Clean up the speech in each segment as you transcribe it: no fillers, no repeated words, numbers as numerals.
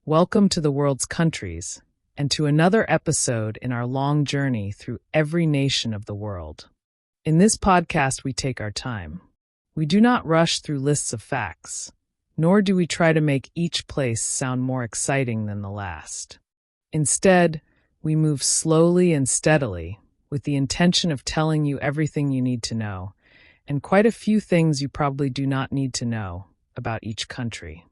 Welcome to the world's countries, and to another episode in our long journey through every nation of the world. In this podcast, we take our time. We do not rush through lists of facts, nor do we try to make each place sound more exciting than the last. Instead, we move slowly and steadily, with the intention of telling you everything you need to know, and quite a few things you probably do not need to know about each country.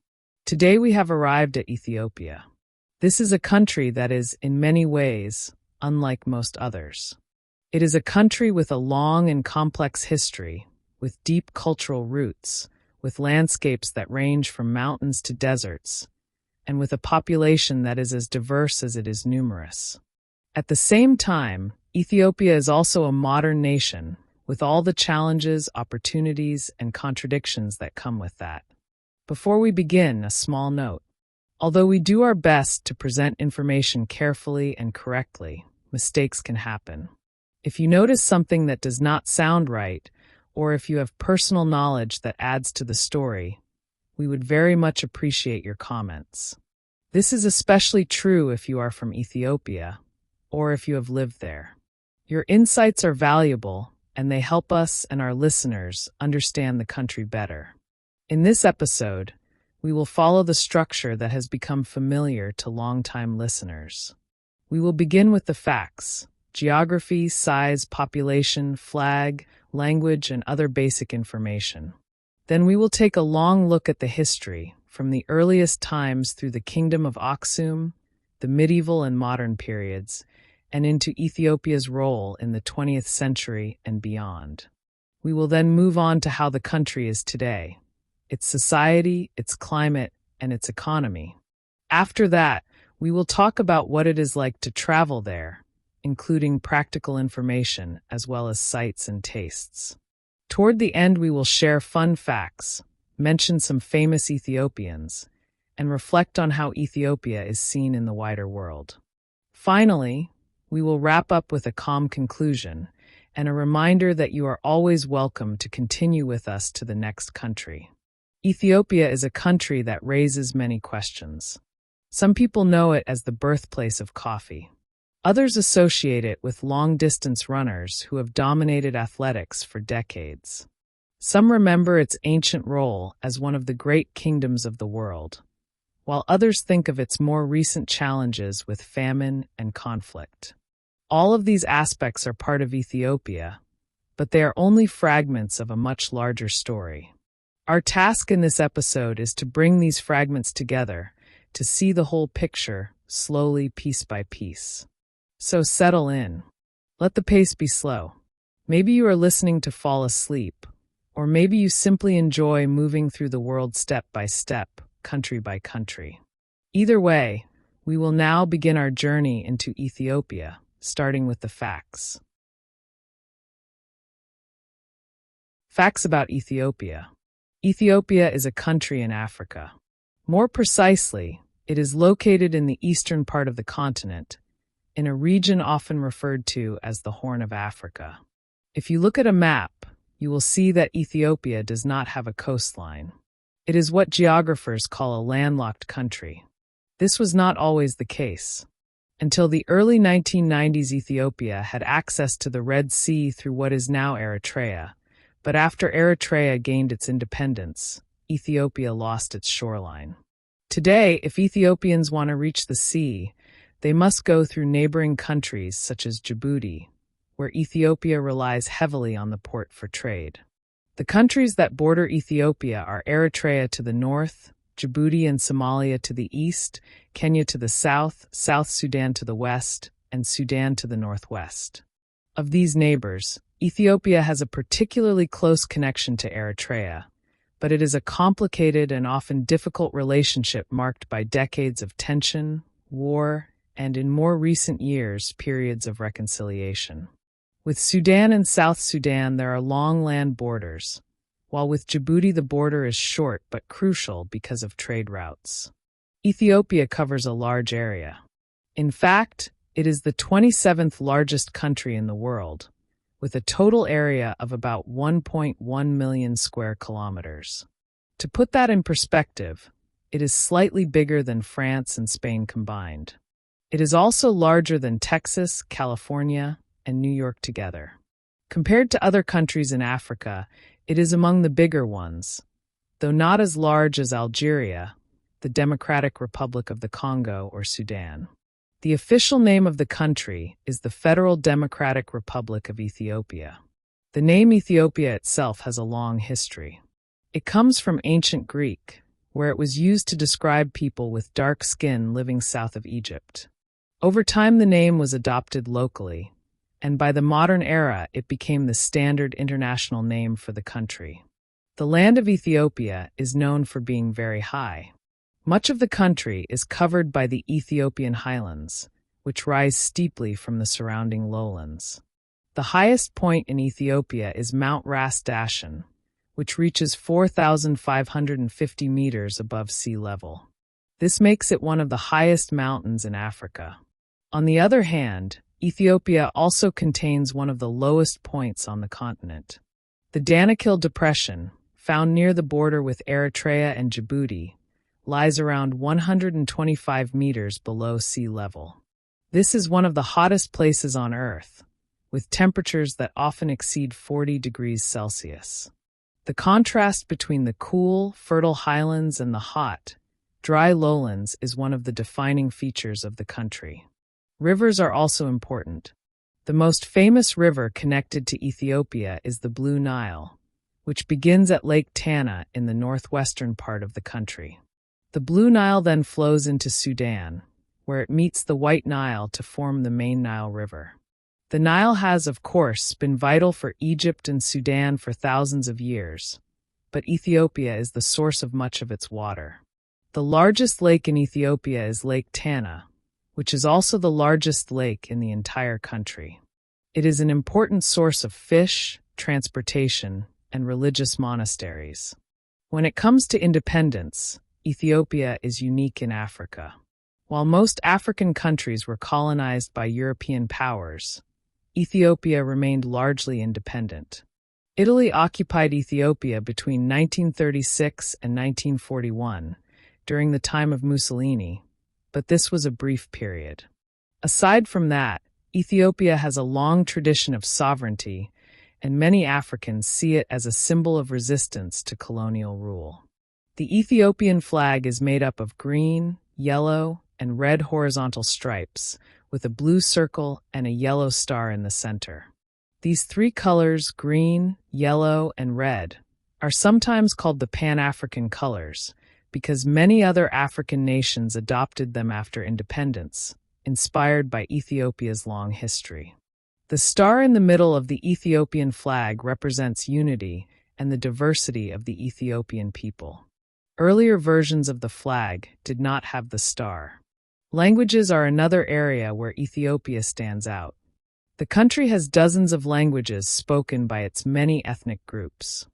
Today we have arrived at Ethiopia. This is a country that is, in many ways, unlike most others. It is a country with a long and complex history, with deep cultural roots, with landscapes that range from mountains to deserts, and with a population that is as diverse as it is numerous. At the same time, Ethiopia is also a modern nation, with all the challenges, opportunities, and contradictions that come with that. Before we begin, a small note. Although we do our best to present information carefully and correctly, mistakes can happen. If you notice something that does not sound right, or if you have personal knowledge that adds to the story, we would very much appreciate your comments. This is especially true if you are from Ethiopia, or if you have lived there. Your insights are valuable, and they help us and our listeners understand the country better. In this episode, we will follow the structure that has become familiar to longtime listeners. We will begin with the facts: geography, size, population, flag, language, and other basic information. Then we will take a long look at the history, from the earliest times through the Kingdom of Aksum, the medieval and modern periods, and into Ethiopia's role in the 20th century and beyond. We will then move on to how the country is today, its society, its climate, and its economy. After that, we will talk about what it is like to travel there, including practical information as well as sights and tastes. Toward the end, we will share fun facts, mention some famous Ethiopians, and reflect on how Ethiopia is seen in the wider world. Finally, we will wrap up with a calm conclusion and a reminder that you are always welcome to continue with us to the next country. Ethiopia is a country that raises many questions. Some people know it as the birthplace of coffee. Others associate it with long-distance runners who have dominated athletics for decades. Some remember its ancient role as one of the great kingdoms of the world, while others think of its more recent challenges with famine and conflict. All of these aspects are part of Ethiopia, but they are only fragments of a much larger story. Our task in this episode is to bring these fragments together, to see the whole picture, slowly, piece by piece. So settle in. Let the pace be slow. Maybe you are listening to fall asleep, or maybe you simply enjoy moving through the world step by step, country by country. Either way, we will now begin our journey into Ethiopia, starting with the facts. Facts about Ethiopia. Ethiopia is a country in Africa. More precisely, it is located in the eastern part of the continent, in a region often referred to as the Horn of Africa. If you look at a map, you will see that Ethiopia does not have a coastline. It is what geographers call a landlocked country. This was not always the case. Until the early 1990s, Ethiopia had access to the Red Sea through what is now Eritrea, but after Eritrea gained its independence, Ethiopia lost its shoreline. Today, if Ethiopians want to reach the sea, they must go through neighboring countries such as Djibouti, where Ethiopia relies heavily on the port for trade. The countries that border Ethiopia are Eritrea to the north, Djibouti and Somalia to the east, Kenya to the south, South Sudan to the west, and Sudan to the northwest. Of these neighbors, Ethiopia has a particularly close connection to Eritrea, but it is a complicated and often difficult relationship marked by decades of tension, war, and in more recent years, periods of reconciliation. With Sudan and South Sudan, there are long land borders, while with Djibouti the border is short but crucial because of trade routes. Ethiopia covers a large area. In fact, it is the 27th largest country in the world, with a total area of about 1.1 million square kilometers. To put that in perspective, it is slightly bigger than France and Spain combined. It is also larger than Texas, California, and New York together. Compared to other countries in Africa, it is among the bigger ones, though not as large as Algeria, the Democratic Republic of the Congo, or Sudan. The official name of the country is the Federal Democratic Republic of Ethiopia. The name Ethiopia itself has a long history. It comes from ancient Greek, where it was used to describe people with dark skin living south of Egypt. Over time, the name was adopted locally, and by the modern era, it became the standard international name for the country. The land of Ethiopia is known for being very high. Much of the country is covered by the Ethiopian highlands, which rise steeply from the surrounding lowlands. The highest point in Ethiopia is Mount Ras Dashen, which reaches 4,550 meters above sea level. This makes it one of the highest mountains in Africa. On the other hand, Ethiopia also contains one of the lowest points on the continent. The Danakil Depression, found near the border with Eritrea and Djibouti, lies around 125 meters below sea level. This is one of the hottest places on Earth, with temperatures that often exceed 40 degrees Celsius. The contrast between the cool, fertile highlands and the hot, dry lowlands is one of the defining features of the country. Rivers are also important. The most famous river connected to Ethiopia is the Blue Nile, which begins at Lake Tana in the northwestern part of the country. The Blue Nile then flows into Sudan, where it meets the White Nile to form the main Nile River. The Nile has, of course, been vital for Egypt and Sudan for thousands of years, but Ethiopia is the source of much of its water. The largest lake in Ethiopia is Lake Tana, which is also the largest lake in the entire country. It is an important source of fish, transportation, and religious monasteries. When it comes to independence, Ethiopia is unique in Africa. While most African countries were colonized by European powers, Ethiopia remained largely independent. Italy occupied Ethiopia between 1936 and 1941, during the time of Mussolini, but this was a brief period. Aside from that, Ethiopia has a long tradition of sovereignty, and many Africans see it as a symbol of resistance to colonial rule. The Ethiopian flag is made up of green, yellow, and red horizontal stripes, with a blue circle and a yellow star in the center. These three colors, green, yellow, and red, are sometimes called the Pan-African colors, because many other African nations adopted them after independence, inspired by Ethiopia's long history. The star in the middle of the Ethiopian flag represents unity and the diversity of the Ethiopian people. Earlier versions of the flag did not have the star. Languages are another area where Ethiopia stands out. The country has dozens of languages spoken by its many ethnic groups.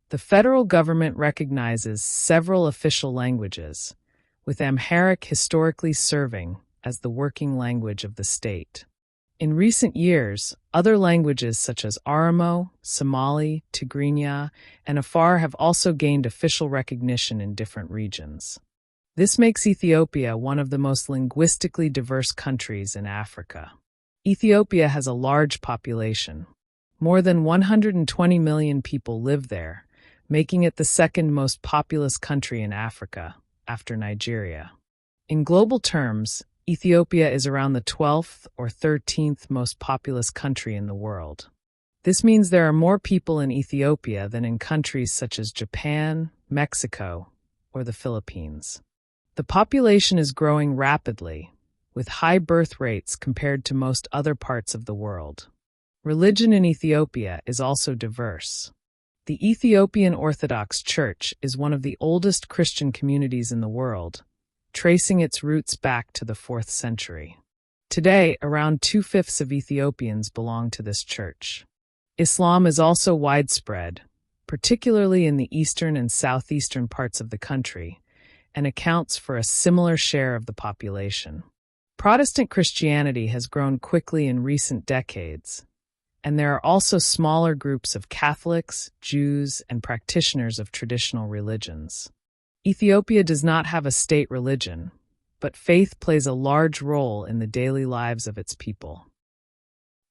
The federal government recognizes several official languages, with Amharic historically serving as the working language of the state. In recent years, other languages such as Oromo, Somali, Tigrinya, and Afar have also gained official recognition in different regions. This makes Ethiopia one of the most linguistically diverse countries in Africa. Ethiopia has a large population. More than 120 million people live there, making it the second most populous country in Africa, after Nigeria. In global terms, Ethiopia is around the 12th or 13th most populous country in the world. This means there are more people in Ethiopia than in countries such as Japan, Mexico, or the Philippines. The population is growing rapidly, with high birth rates compared to most other parts of the world. Religion in Ethiopia is also diverse. The Ethiopian Orthodox Church is one of the oldest Christian communities in the world, tracing its roots back to the 4th century. Today, around 2/5 of Ethiopians belong to this church. Islam is also widespread, particularly in the eastern and southeastern parts of the country, and accounts for a similar share of the population. Protestant Christianity has grown quickly in recent decades, and there are also smaller groups of Catholics, Jews, and practitioners of traditional religions. Ethiopia does not have a state religion, but faith plays a large role in the daily lives of its people.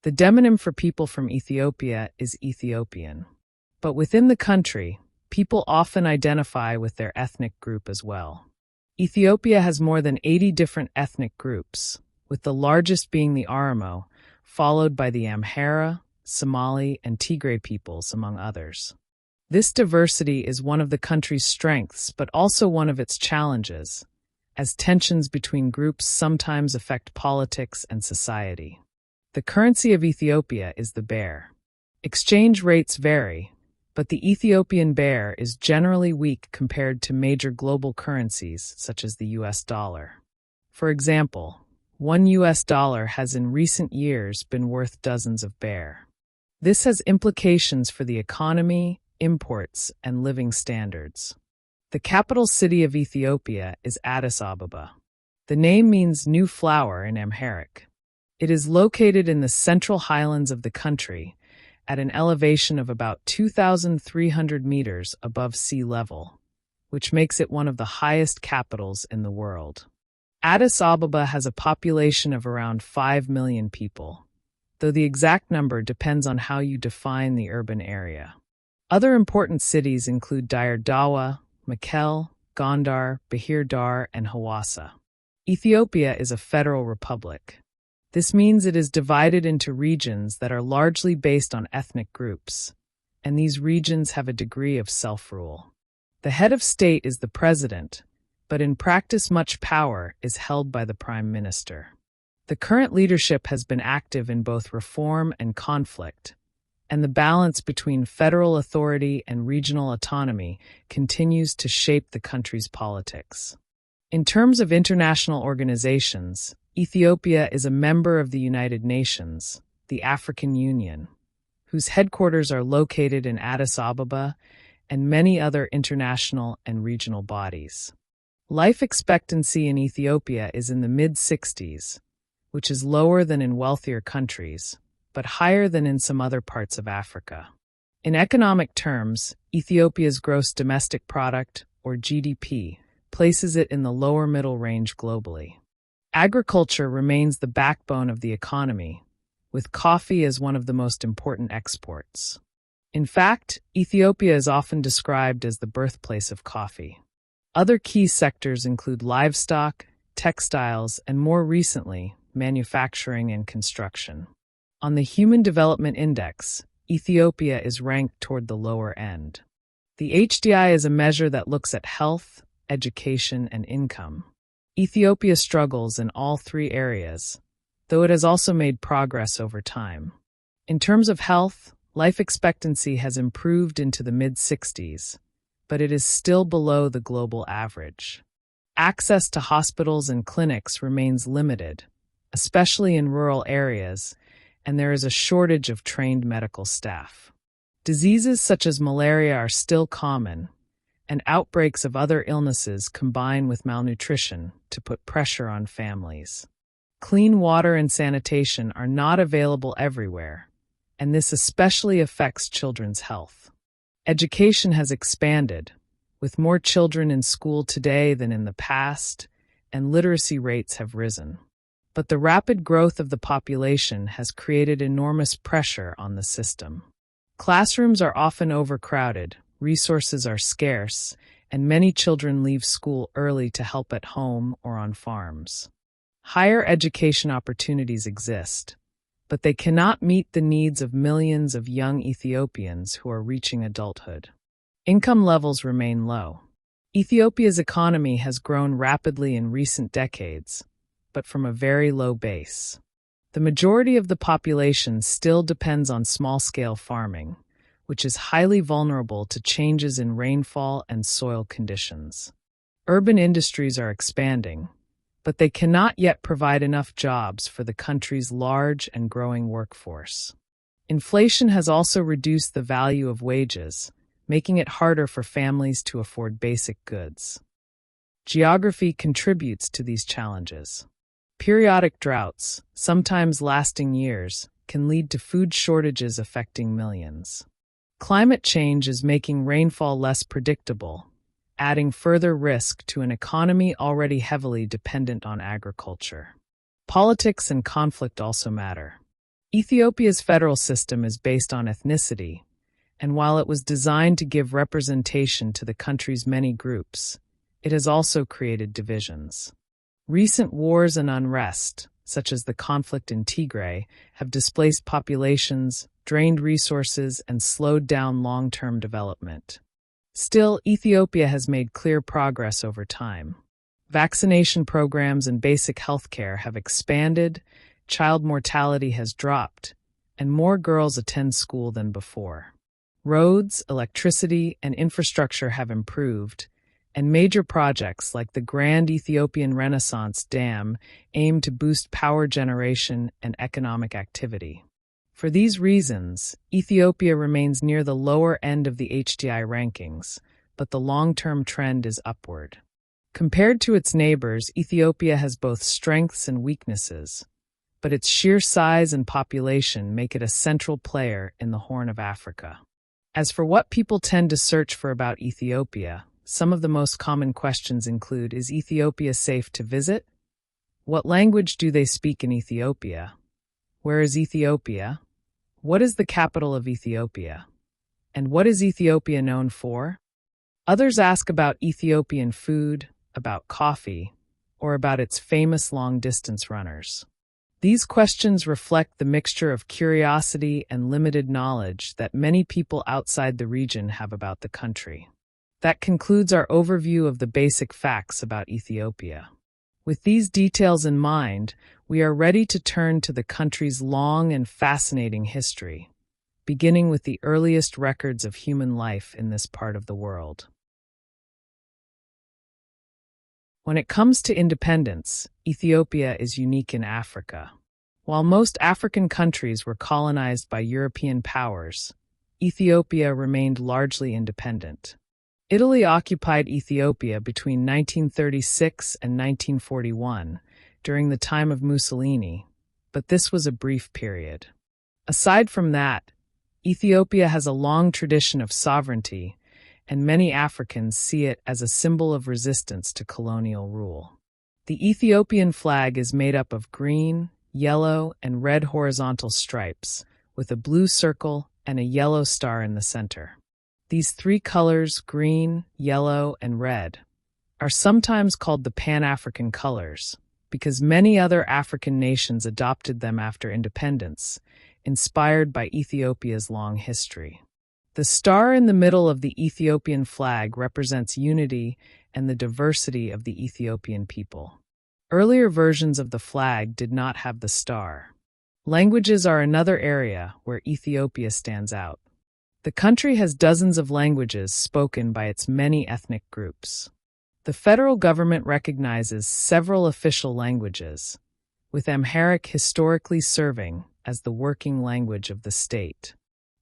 The demonym for people from Ethiopia is Ethiopian. But within the country, people often identify with their ethnic group as well. Ethiopia has more than 80 different ethnic groups, with the largest being the Oromo, followed by the Amharic, Somali, and Tigray peoples, among others. This diversity is one of the country's strengths, but also one of its challenges, as tensions between groups sometimes affect politics and society. The currency of Ethiopia is the birr. Exchange rates vary, but the Ethiopian birr is generally weak compared to major global currencies such as the US dollar. For example, $1 has in recent years been worth dozens of birr. This has implications for the economy, imports, and living standards. The capital city of Ethiopia is Addis Ababa. The name means new flower in Amharic. It is located in the central highlands of the country, at an elevation of about 2,300 meters above sea level, which makes it one of the highest capitals in the world. Addis Ababa has a population of around 5 million people, though the exact number depends on how you define the urban area. Other important cities include Dire Dawa, Mekelle, Gondar, Bahir Dar, and Hawassa. Ethiopia is a federal republic. This means it is divided into regions that are largely based on ethnic groups, and these regions have a degree of self-rule. The head of state is the president, but in practice much power is held by the prime minister. The current leadership has been active in both reform and conflict, and the balance between federal authority and regional autonomy continues to shape the country's politics. In terms of international organizations, Ethiopia is a member of the United Nations, the African Union, whose headquarters are located in Addis Ababa, and many other international and regional bodies. Life expectancy in Ethiopia is in the mid-60s, which is lower than in wealthier countries, but higher than in some other parts of Africa. In economic terms, Ethiopia's gross domestic product, or GDP, places it in the lower middle range globally. Agriculture remains the backbone of the economy, with coffee as one of the most important exports. In fact, Ethiopia is often described as the birthplace of coffee. Other key sectors include livestock, textiles, and more recently, manufacturing and construction. On the Human Development Index, Ethiopia is ranked toward the lower end. The HDI is a measure that looks at health, education, and income. Ethiopia struggles in all three areas, though it has also made progress over time. In terms of health, life expectancy has improved into the mid-60s, but it is still below the global average. Access to hospitals and clinics remains limited, especially in rural areas, and there is a shortage of trained medical staff. Diseases such as malaria are still common, and outbreaks of other illnesses combine with malnutrition to put pressure on families. Clean water and sanitation are not available everywhere, and this especially affects children's health. Education has expanded, with more children in school today than in the past, and literacy rates have risen. But the rapid growth of the population has created enormous pressure on the system. Classrooms are often overcrowded, resources are scarce, and many children leave school early to help at home or on farms. Higher education opportunities exist, but they cannot meet the needs of millions of young Ethiopians who are reaching adulthood. Income levels remain low. Ethiopia's economy has grown rapidly in recent decades, but from a very low base. The majority of the population still depends on small-scale farming, which is highly vulnerable to changes in rainfall and soil conditions. Urban industries are expanding, but they cannot yet provide enough jobs for the country's large and growing workforce. Inflation has also reduced the value of wages, making it harder for families to afford basic goods. Geography contributes to these challenges. Periodic droughts, sometimes lasting years, can lead to food shortages affecting millions. Climate change is making rainfall less predictable, adding further risk to an economy already heavily dependent on agriculture. Politics and conflict also matter. Ethiopia's federal system is based on ethnicity, and while it was designed to give representation to the country's many groups, it has also created divisions. Recent wars and unrest, such as the conflict in Tigray, have displaced populations, drained resources, and slowed down long-term development. Still, Ethiopia has made clear progress over time. Vaccination programs and basic health care have expanded, child mortality has dropped, and more girls attend school than before. Roads, electricity, and infrastructure have improved, and major projects like the Grand Ethiopian Renaissance Dam aim to boost power generation and economic activity. For these reasons, Ethiopia remains near the lower end of the HDI rankings, but the long-term trend is upward. Compared to its neighbors, Ethiopia has both strengths and weaknesses, but its sheer size and population make it a central player in the Horn of Africa. As for what people tend to search for about Ethiopia, some of the most common questions include: is Ethiopia safe to visit? What language do they speak in Ethiopia? Where is Ethiopia? What is the capital of Ethiopia? And what is Ethiopia known for? Others ask about Ethiopian food, about coffee, or about its famous long-distance runners. These questions reflect the mixture of curiosity and limited knowledge that many people outside the region have about the country. That concludes our overview of the basic facts about Ethiopia. With these details in mind, we are ready to turn to the country's long and fascinating history, beginning with the earliest records of human life in this part of the world. When it comes to independence, Ethiopia is unique in Africa. While most African countries were colonized by European powers, Ethiopia remained largely independent. Italy occupied Ethiopia between 1936 and 1941, during the time of Mussolini, but this was a brief period. Aside from that, Ethiopia has a long tradition of sovereignty, and many Africans see it as a symbol of resistance to colonial rule. The Ethiopian flag is made up of green, yellow, and red horizontal stripes, with a blue circle and a yellow star in the center. These three colors, green, yellow, and red, are sometimes called the Pan-African colors because many other African nations adopted them after independence, inspired by Ethiopia's long history. The star in the middle of the Ethiopian flag represents unity and the diversity of the Ethiopian people. Earlier versions of the flag did not have the star. Languages are another area where Ethiopia stands out. The country has dozens of languages spoken by its many ethnic groups. The federal government recognizes several official languages, with Amharic historically serving as the working language of the state.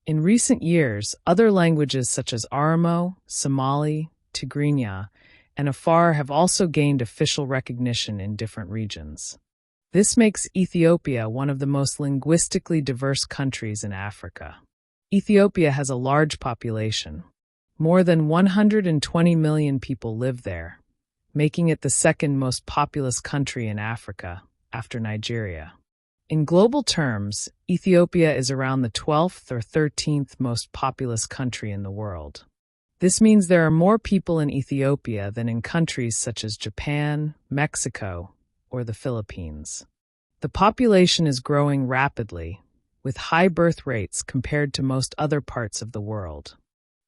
In recent years, other languages such as Oromo, Somali, Tigrinya, and Afar have also gained official recognition in different regions. This makes Ethiopia one of the most linguistically diverse countries in Africa. Ethiopia has a large population. More than 120 million people live there, making it the second most populous country in Africa, after Nigeria. In global terms, Ethiopia is around the 12th or 13th most populous country in the world. This means there are more people in Ethiopia than in countries such as Japan, Mexico, or the Philippines. The population is growing rapidly, with high birth rates compared to most other parts of the world.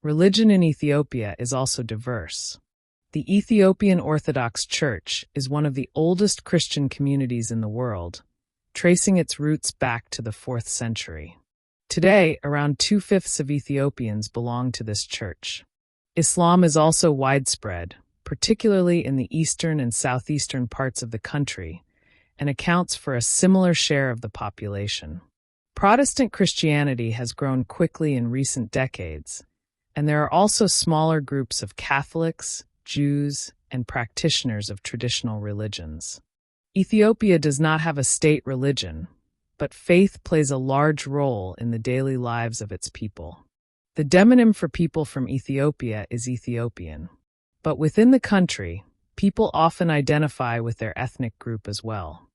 Religion in Ethiopia is also diverse. The Ethiopian Orthodox Church is one of the oldest Christian communities in the world, tracing its roots back to the 4th century. Today, around 2/5 of Ethiopians belong to this church. Islam is also widespread, particularly in the eastern and southeastern parts of the country, and accounts for a similar share of the population. Protestant Christianity has grown quickly in recent decades, and there are also smaller groups of Catholics, Jews, and practitioners of traditional religions. Ethiopia does not have a state religion, but faith plays a large role in the daily lives of its people. The demonym for people from Ethiopia is Ethiopian. But within the country, people often identify with their ethnic group as well.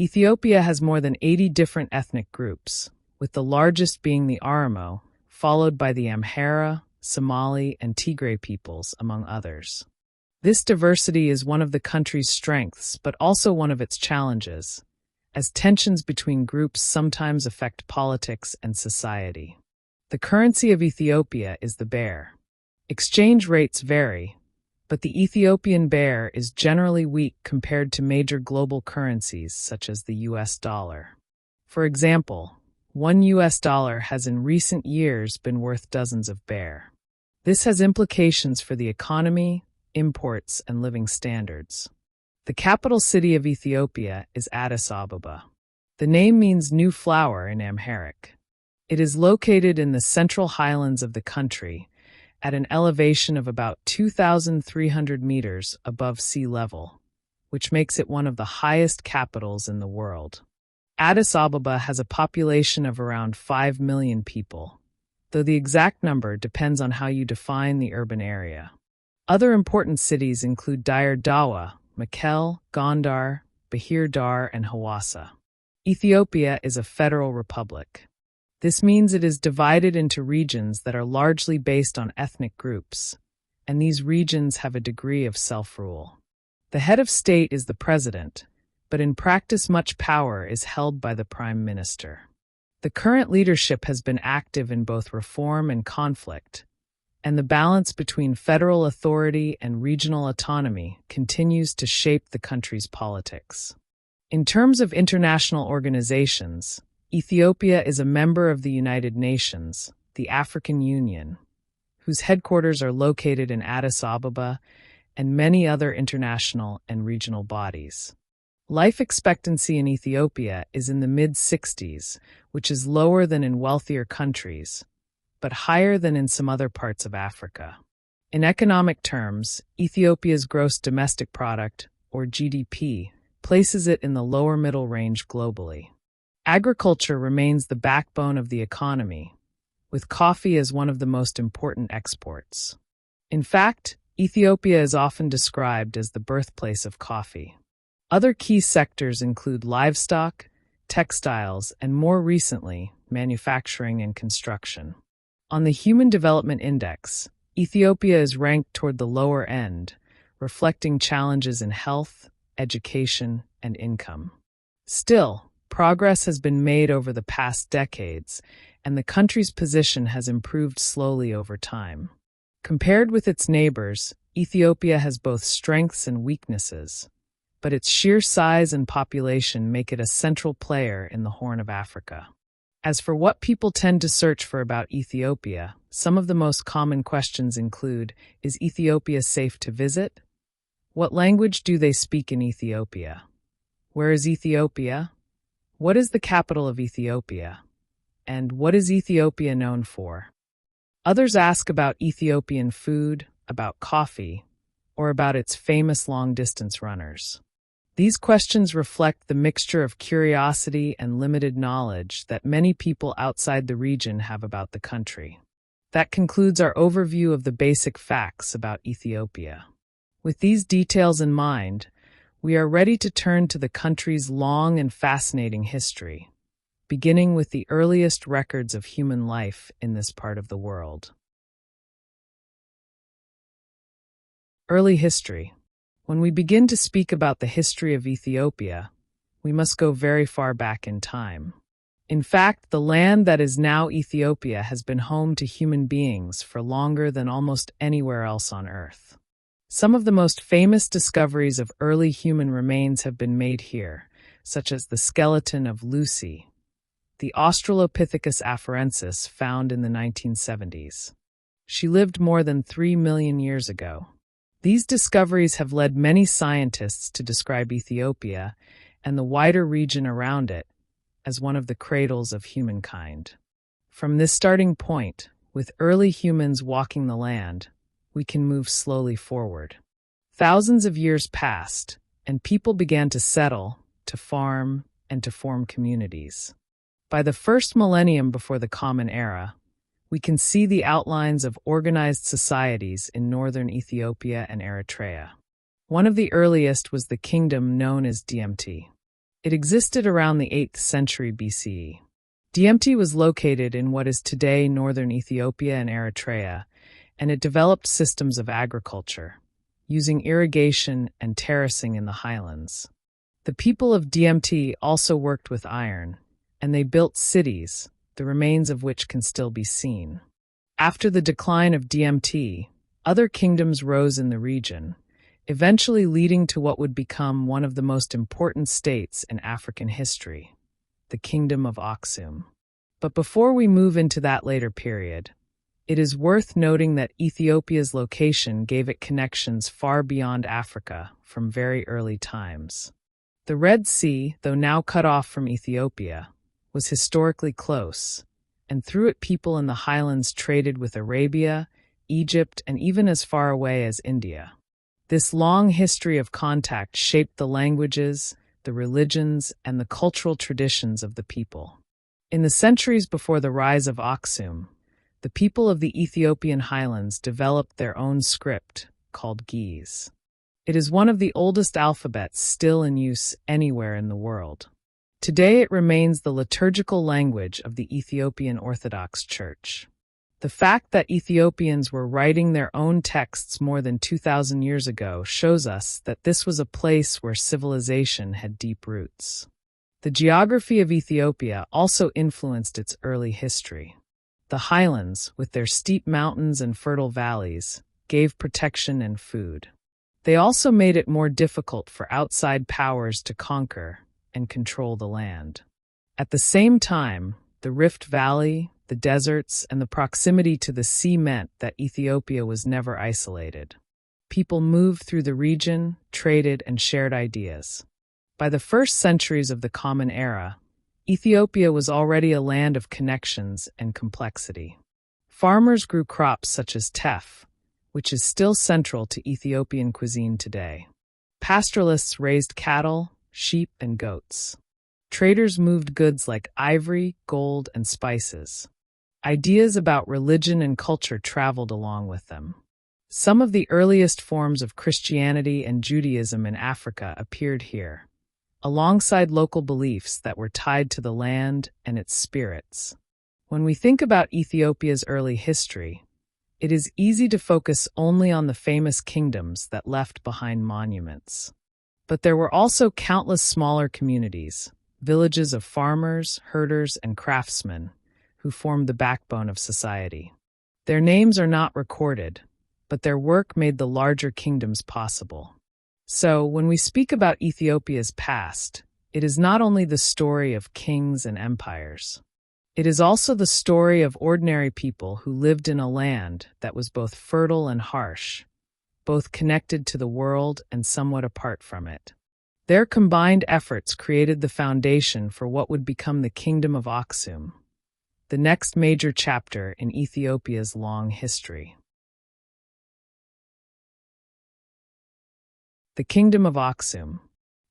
Ethiopia has more than 80 different ethnic groups, with the largest being the Oromo, followed by the Amharic, Somali, and Tigray peoples, among others. This diversity is one of the country's strengths, but also one of its challenges, as tensions between groups sometimes affect politics and society. The currency of Ethiopia is the birr. Exchange rates vary, but the Ethiopian birr is generally weak compared to major global currencies such as the US dollar. For example, $1 has in recent years been worth dozens of birr. This has implications for the economy, imports, and living standards. The capital city of Ethiopia is Addis Ababa. The name means new flower in Amharic. It is located in the central highlands of the country, at an elevation of about 2,300 meters above sea level, which makes it one of the highest capitals in the world. Addis Ababa has a population of around 5 million people, though the exact number depends on how you define the urban area. Other important cities include Dire Dawa, Mekelle, Gondar, Bahir Dar, and Hawassa. Ethiopia is a federal republic. This means it is divided into regions that are largely based on ethnic groups, and these regions have a degree of self-rule. The head of state is the president, but in practice much power is held by the prime minister. The current leadership has been active in both reform and conflict, and the balance between federal authority and regional autonomy continues to shape the country's politics. In terms of international organizations, Ethiopia is a member of the United Nations, the African Union, whose headquarters are located in Addis Ababa, and many other international and regional bodies. Life expectancy in Ethiopia is in the mid-60s, which is lower than in wealthier countries, but higher than in some other parts of Africa. In economic terms, Ethiopia's gross domestic product, or GDP, places it in the lower middle range globally. Agriculture remains the backbone of the economy, with coffee as one of the most important exports. In fact, Ethiopia is often described as the birthplace of coffee. Other key sectors include livestock, textiles, and more recently, manufacturing and construction. On the Human Development Index, Ethiopia is ranked toward the lower end, reflecting challenges in health, education, and income. Still, progress has been made over the past decades, and the country's position has improved slowly over time. Compared with its neighbors, Ethiopia has both strengths and weaknesses, but its sheer size and population make it a central player in the Horn of Africa. As for what people tend to search for about Ethiopia, some of the most common questions include: is Ethiopia safe to visit? What language do they speak in Ethiopia? Where is Ethiopia? What is the capital of Ethiopia? And what is Ethiopia known for? Others ask about Ethiopian food, about coffee, or about its famous long-distance runners. These questions reflect the mixture of curiosity and limited knowledge that many people outside the region have about the country. That concludes our overview of the basic facts about Ethiopia. With these details in mind, we are ready to turn to the country's long and fascinating history, beginning with the earliest records of human life in this part of the world. Early history. When we begin to speak about the history of Ethiopia, we must go very far back in time. In fact, the land that is now Ethiopia has been home to human beings for longer than almost anywhere else on Earth. Some of the most famous discoveries of early human remains have been made here, such as the skeleton of Lucy, the Australopithecus afarensis found in the 1970s. She lived more than 3 million years ago. These discoveries have led many scientists to describe Ethiopia and the wider region around it as one of the cradles of humankind. From this starting point, with early humans walking the land, we can move slowly forward. Thousands of years passed, and people began to settle, to farm, and to form communities. By the first millennium before the Common Era, we can see the outlines of organized societies in northern Ethiopia and Eritrea. One of the earliest was the kingdom known as DMT. It existed around the 8th century BCE. DMT was located in what is today northern Ethiopia and Eritrea, and it developed systems of agriculture, using irrigation and terracing in the highlands. The people of DMT also worked with iron, and they built cities, the remains of which can still be seen. After the decline of DMT, other kingdoms rose in the region, eventually leading to what would become one of the most important states in African history, the Kingdom of Aksum. But before we move into that later period, it is worth noting that Ethiopia's location gave it connections far beyond Africa from very early times. The Red Sea, though now cut off from Ethiopia, was historically close, and through it people in the highlands traded with Arabia, Egypt, and even as far away as India. This long history of contact shaped the languages, the religions, and the cultural traditions of the people. In the centuries before the rise of Aksum, the people of the Ethiopian highlands developed their own script, called Ge'ez. It is one of the oldest alphabets still in use anywhere in the world. Today it remains the liturgical language of the Ethiopian Orthodox Church. The fact that Ethiopians were writing their own texts more than 2,000 years ago shows us that this was a place where civilization had deep roots. The geography of Ethiopia also influenced its early history. The highlands, with their steep mountains and fertile valleys, gave protection and food. They also made it more difficult for outside powers to conquer and control the land. At the same time, the Rift Valley, the deserts, and the proximity to the sea meant that Ethiopia was never isolated. People moved through the region, traded, and shared ideas. By the first centuries of the Common Era, Ethiopia was already a land of connections and complexity. Farmers grew crops such as teff, which is still central to Ethiopian cuisine today. Pastoralists raised cattle, sheep, and goats. Traders moved goods like ivory, gold, and spices. Ideas about religion and culture traveled along with them. Some of the earliest forms of Christianity and Judaism in Africa appeared here, alongside local beliefs that were tied to the land and its spirits. When we think about Ethiopia's early history, it is easy to focus only on the famous kingdoms that left behind monuments. But there were also countless smaller communities, villages of farmers, herders, and craftsmen, who formed the backbone of society. Their names are not recorded, but their work made the larger kingdoms possible. So, when we speak about Ethiopia's past, it is not only the story of kings and empires. It is also the story of ordinary people who lived in a land that was both fertile and harsh, both connected to the world and somewhat apart from it. Their combined efforts created the foundation for what would become the Kingdom of Aksum, the next major chapter in Ethiopia's long history. The Kingdom of Aksum.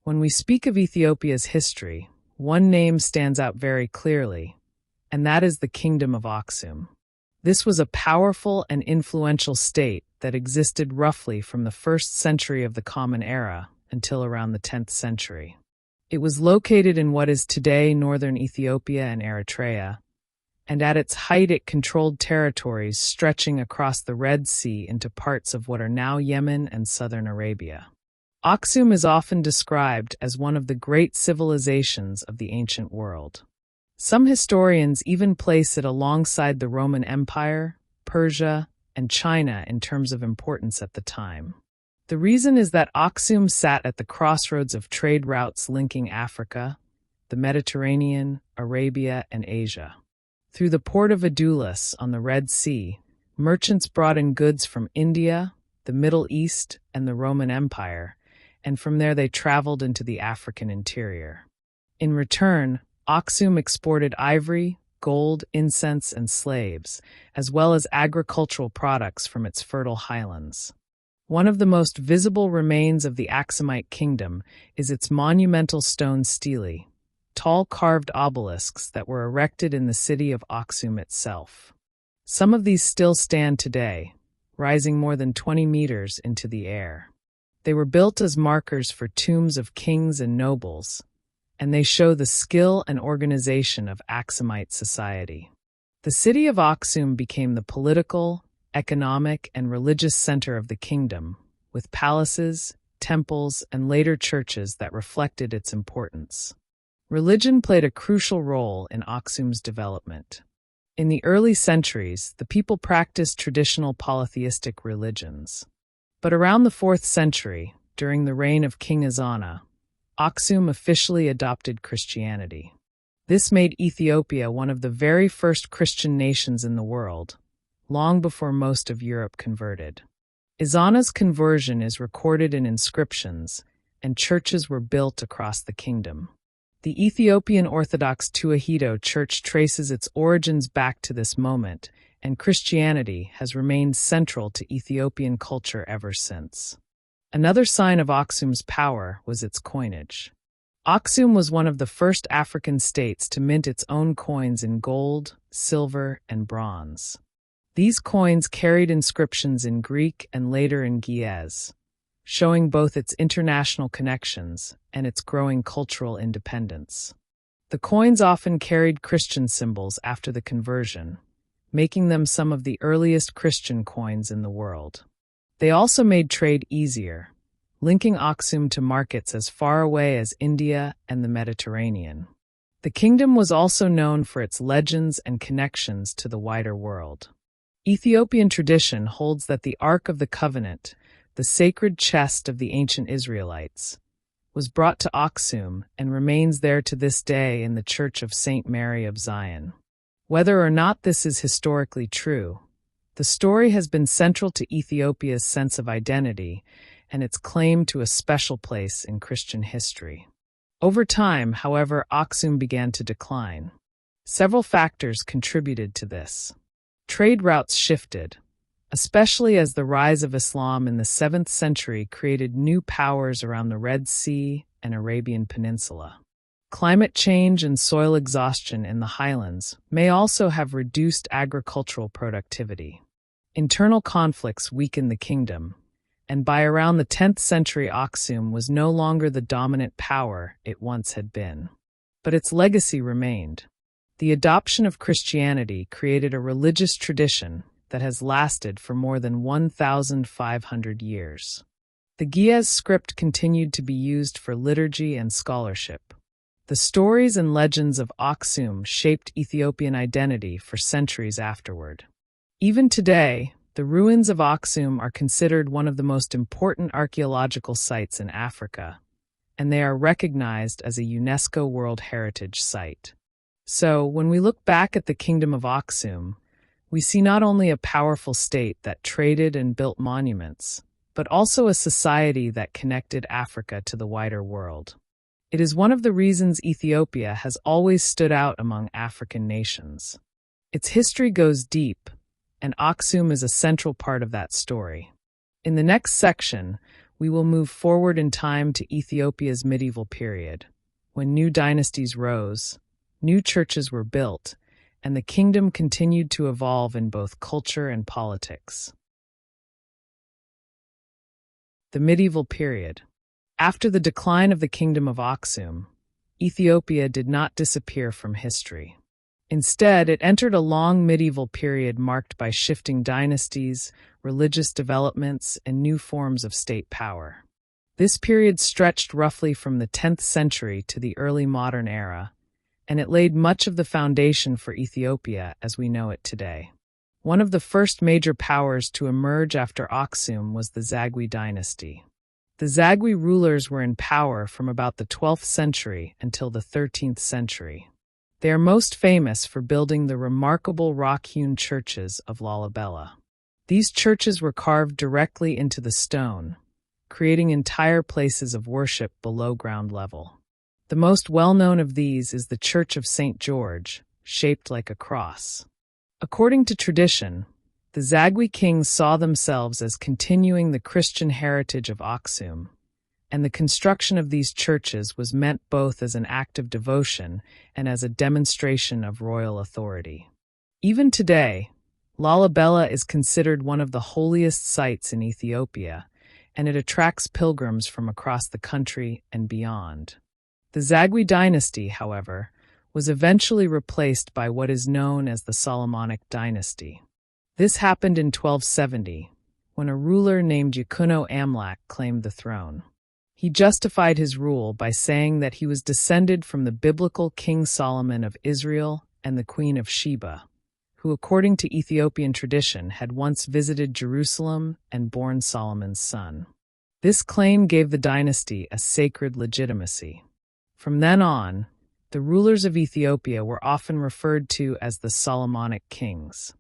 When we speak of Ethiopia's history, one name stands out very clearly, and that is the Kingdom of Aksum. This was a powerful and influential state that existed roughly from the 1st century of the Common Era until around the 10th century. It was located in what is today northern Ethiopia and Eritrea, and at its height it controlled territories stretching across the Red Sea into parts of what are now Yemen and southern Arabia. Aksum is often described as one of the great civilizations of the ancient world. Some historians even place it alongside the Roman Empire, Persia, and China in terms of importance at the time. The reason is that Aksum sat at the crossroads of trade routes linking Africa, the Mediterranean, Arabia, and Asia. Through the port of Adulis on the Red Sea, merchants brought in goods from India, the Middle East, and the Roman Empire, and from there they traveled into the African interior. In return, Aksum exported ivory, gold, incense, and slaves, as well as agricultural products from its fertile highlands. One of the most visible remains of the Aksumite kingdom is its monumental stone stelae, tall carved obelisks that were erected in the city of Aksum itself. Some of these still stand today, rising more than 20 meters into the air. They were built as markers for tombs of kings and nobles, and they show the skill and organization of Aksumite society. The city of Aksum became the political, economic, and religious center of the kingdom, with palaces, temples, and later churches that reflected its importance. Religion played a crucial role in Aksum's development. In the early centuries, the people practiced traditional polytheistic religions. But around the 4th century, during the reign of King Ezana, Aksum officially adopted Christianity. This made Ethiopia one of the very first Christian nations in the world, long before most of Europe converted. Ezana's conversion is recorded in inscriptions, and churches were built across the kingdom. The Ethiopian Orthodox Tewahedo Church traces its origins back to this moment, and Christianity has remained central to Ethiopian culture ever since. Another sign of Aksum's power was its coinage. Aksum was one of the first African states to mint its own coins in gold, silver, and bronze. These coins carried inscriptions in Greek and later in Ge'ez, showing both its international connections and its growing cultural independence. The coins often carried Christian symbols after the conversion, making them some of the earliest Christian coins in the world. They also made trade easier, linking Aksum to markets as far away as India and the Mediterranean. The kingdom was also known for its legends and connections to the wider world. Ethiopian tradition holds that the Ark of the Covenant, the sacred chest of the ancient Israelites, was brought to Aksum and remains there to this day in the Church of St. Mary of Zion. Whether or not this is historically true, the story has been central to Ethiopia's sense of identity and its claim to a special place in Christian history. Over time, however, Aksum began to decline. Several factors contributed to this. Trade routes shifted, especially as the rise of Islam in the 7th century created new powers around the Red Sea and Arabian Peninsula. Climate change and soil exhaustion in the highlands may also have reduced agricultural productivity. Internal conflicts weakened the kingdom, and by around the 10th century Aksum was no longer the dominant power it once had been. But its legacy remained. The adoption of Christianity created a religious tradition that has lasted for more than 1,500 years. The Ge'ez script continued to be used for liturgy and scholarship. The stories and legends of Aksum shaped Ethiopian identity for centuries afterward. Even today, the ruins of Aksum are considered one of the most important archaeological sites in Africa, and they are recognized as a UNESCO World Heritage Site. So, when we look back at the Kingdom of Aksum, we see not only a powerful state that traded and built monuments, but also a society that connected Africa to the wider world. It is one of the reasons Ethiopia has always stood out among African nations. Its history goes deep, and Aksum is a central part of that story. In the next section, we will move forward in time to Ethiopia's medieval period, when new dynasties rose, new churches were built, and the kingdom continued to evolve in both culture and politics. The medieval period. After the decline of the Kingdom of Aksum, Ethiopia did not disappear from history. Instead, it entered a long medieval period marked by shifting dynasties, religious developments, and new forms of state power. This period stretched roughly from the 10th century to the early modern era, and it laid much of the foundation for Ethiopia as we know it today. One of the first major powers to emerge after Aksum was the Zagwe dynasty. The Zagwe rulers were in power from about the 12th century until the 13th century. They are most famous for building the remarkable rock-hewn churches of Lalibela. These churches were carved directly into the stone, creating entire places of worship below ground level. The most well-known of these is the Church of St. George, shaped like a cross. According to tradition, the Zagwe kings saw themselves as continuing the Christian heritage of Aksum, and the construction of these churches was meant both as an act of devotion and as a demonstration of royal authority. Even today, Lalibela is considered one of the holiest sites in Ethiopia, and it attracts pilgrims from across the country and beyond. The Zagwe dynasty, however, was eventually replaced by what is known as the Solomonic dynasty. This happened in 1270, when a ruler named Yakuno Amlak claimed the throne. He justified his rule by saying that he was descended from the biblical King Solomon of Israel and the Queen of Sheba, who, according to Ethiopian tradition, had once visited Jerusalem and born Solomon's son. This claim gave the dynasty a sacred legitimacy. From then on, the rulers of Ethiopia were often referred to as the Solomonic kings.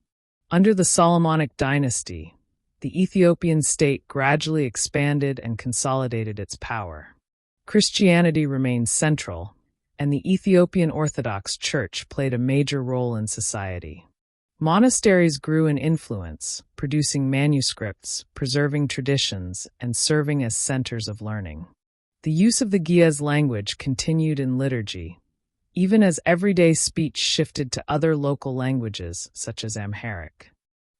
Under the Solomonic dynasty, the Ethiopian state gradually expanded and consolidated its power. Christianity remained central, and the Ethiopian Orthodox Church played a major role in society. Monasteries grew in influence, producing manuscripts, preserving traditions, and serving as centers of learning. The use of the Ge'ez language continued in liturgy, even as everyday speech shifted to other local languages, such as Amharic.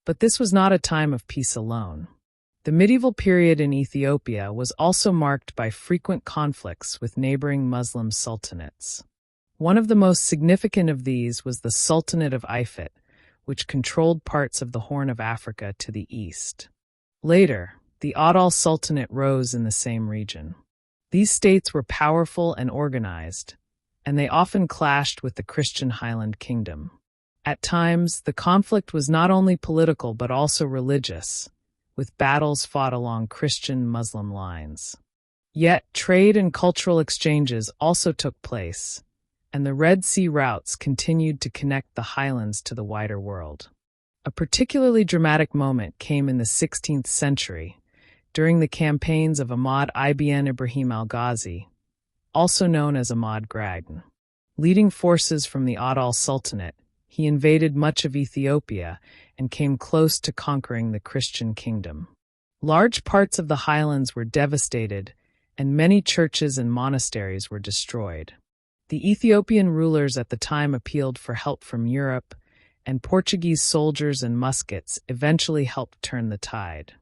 But this was not a time of peace alone. The medieval period in Ethiopia was also marked by frequent conflicts with neighboring Muslim sultanates. One of the most significant of these was the Sultanate of Ifit, which controlled parts of the Horn of Africa to the east. Later, the Adwa Sultanate rose in the same region. These states were powerful and organized, and they often clashed with the Christian Highland Kingdom. At times, the conflict was not only political but also religious, with battles fought along Christian-Muslim lines. Yet, trade and cultural exchanges also took place, and the Red Sea routes continued to connect the highlands to the wider world. A particularly dramatic moment came in the 16th century, during the campaigns of Ahmad ibn Ibrahim al-Ghazi, also known as Ahmad Gragn. Leading forces from the Adwa Sultanate, he invaded much of Ethiopia and came close to conquering the Christian kingdom. Large parts of the highlands were devastated, and many churches and monasteries were destroyed. The Ethiopian rulers at the time appealed for help from Europe, and Portuguese soldiers and muskets eventually helped turn the tide.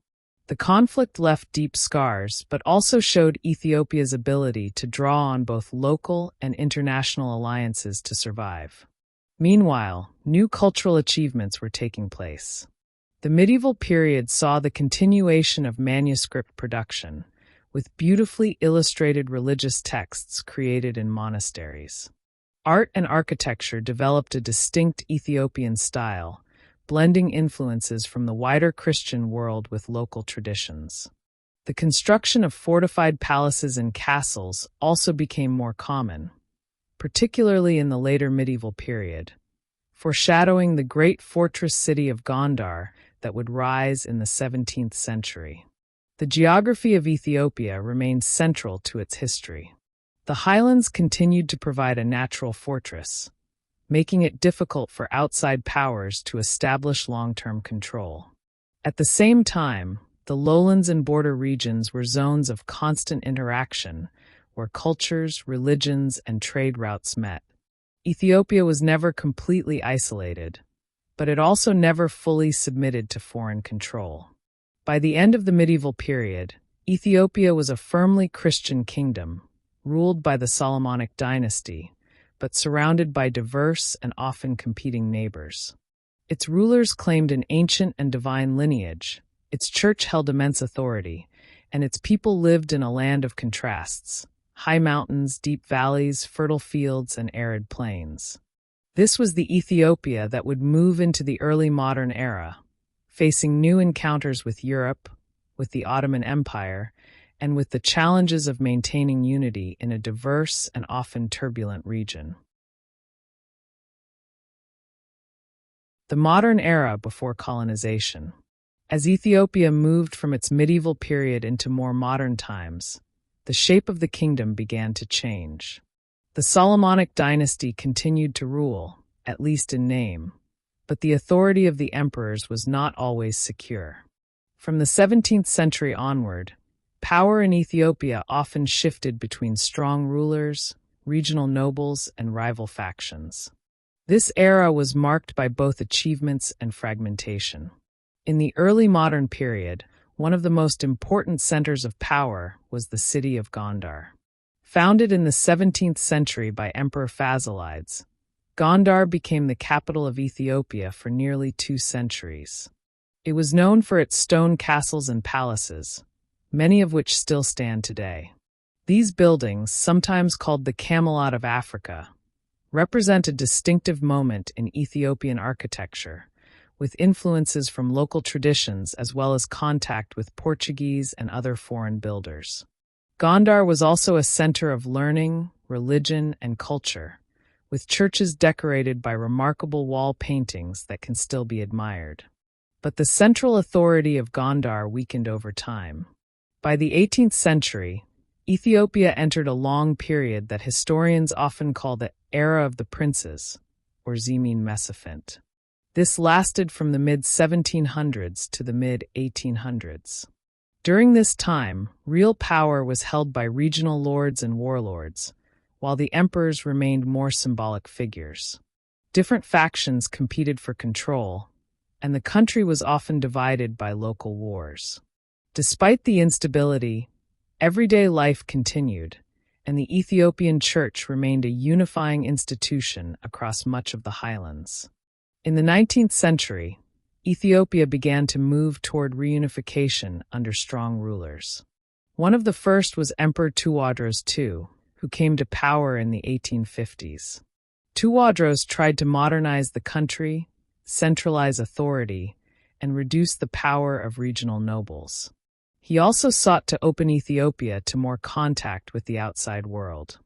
The conflict left deep scars, but also showed Ethiopia's ability to draw on both local and international alliances to survive. Meanwhile, new cultural achievements were taking place. The medieval period saw the continuation of manuscript production, with beautifully illustrated religious texts created in monasteries. Art and architecture developed a distinct Ethiopian style, blending influences from the wider Christian world with local traditions. The construction of fortified palaces and castles also became more common, particularly in the later medieval period, foreshadowing the great fortress city of Gondar that would rise in the 17th century. The geography of Ethiopia remained central to its history. The highlands continued to provide a natural fortress, making it difficult for outside powers to establish long-term control. At the same time, the lowlands and border regions were zones of constant interaction, where cultures, religions, and trade routes met. Ethiopia was never completely isolated, but it also never fully submitted to foreign control. By the end of the medieval period, Ethiopia was a firmly Christian kingdom, ruled by the Solomonic dynasty, but surrounded by diverse and often competing neighbors. Its rulers claimed an ancient and divine lineage, its church held immense authority, and its people lived in a land of contrasts: high mountains, deep valleys, fertile fields, and arid plains. This was the Ethiopia that would move into the early modern era, facing new encounters with Europe, with the Ottoman Empire, and with the challenges of maintaining unity in a diverse and often turbulent region. The modern era before colonization. As Ethiopia moved from its medieval period into more modern times, the shape of the kingdom began to change. The Solomonic dynasty continued to rule, at least in name, but the authority of the emperors was not always secure. From the 17th century onward, power in Ethiopia often shifted between strong rulers, regional nobles, and rival factions. This era was marked by both achievements and fragmentation. In the early modern period, one of the most important centers of power was the city of Gondar. Founded in the 17th century by Emperor Fasilides, Gondar became the capital of Ethiopia for nearly 2 centuries. It was known for its stone castles and palaces, many of which still stand today. These buildings, sometimes called the Camelot of Africa, represent a distinctive moment in Ethiopian architecture, with influences from local traditions as well as contact with Portuguese and other foreign builders. Gondar was also a center of learning, religion, and culture, with churches decorated by remarkable wall paintings that can still be admired. But the central authority of Gondar weakened over time. By the 18th century, Ethiopia entered a long period that historians often call the Era of the Princes, or Zemin Mesafint. This lasted from the mid-1700s to the mid-1800s. During this time, real power was held by regional lords and warlords, while the emperors remained more symbolic figures. Different factions competed for control, and the country was often divided by local wars. Despite the instability, everyday life continued, and the Ethiopian Church remained a unifying institution across much of the highlands. In the 19th century, Ethiopia began to move toward reunification under strong rulers. One of the first was Emperor Tewodros II, who came to power in the 1850s. Tewodros tried to modernize the country, centralize authority, and reduce the power of regional nobles. He also sought to open Ethiopia to more contact with the outside world.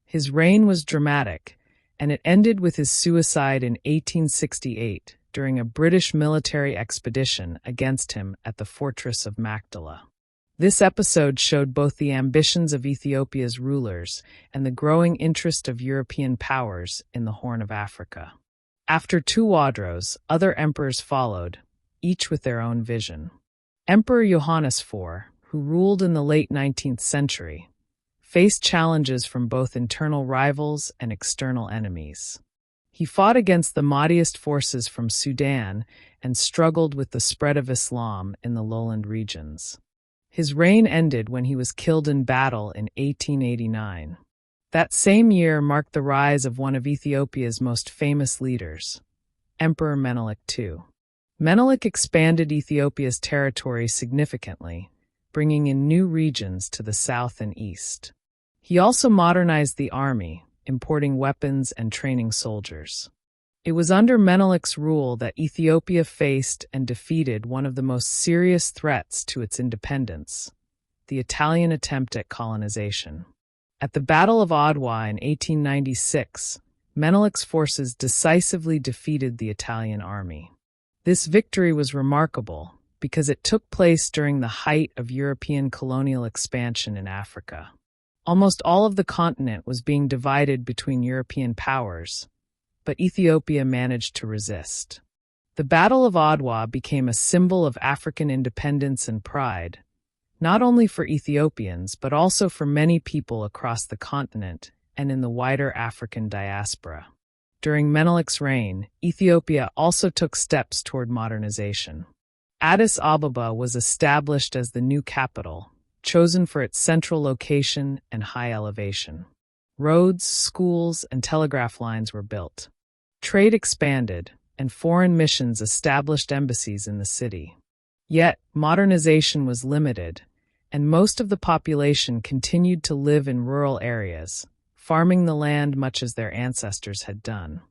His reign was dramatic, and it ended with his suicide in 1868 during a British military expedition against him at the fortress of Magdala. This episode showed both the ambitions of Ethiopia's rulers and the growing interest of European powers in the Horn of Africa. After Tewodros, other emperors followed, each with their own vision. Emperor Johannes IV, who ruled in the late 19th century, faced challenges from both internal rivals and external enemies. He fought against the Mahdist forces from Sudan and struggled with the spread of Islam in the lowland regions. His reign ended when he was killed in battle in 1889. That same year marked the rise of one of Ethiopia's most famous leaders, Emperor Menelik II. Menelik expanded Ethiopia's territory significantly, bringing in new regions to the south and east. He also modernized the army, importing weapons and training soldiers. It was under Menelik's rule that Ethiopia faced and defeated one of the most serious threats to its independence, the Italian attempt at colonization. At the Battle of Adwa in 1896, Menelik's forces decisively defeated the Italian army. This victory was remarkable because it took place during the height of European colonial expansion in Africa. Almost all of the continent was being divided between European powers, but Ethiopia managed to resist. The Battle of Adwa became a symbol of African independence and pride, not only for Ethiopians but also for many people across the continent and in the wider African diaspora. During Menelik's reign, Ethiopia also took steps toward modernization. Addis Ababa was established as the new capital, chosen for its central location and high elevation. Roads, schools, and telegraph lines were built. Trade expanded, and foreign missions established embassies in the city. Yet, modernization was limited, and most of the population continued to live in rural areas, farming the land much as their ancestors had done.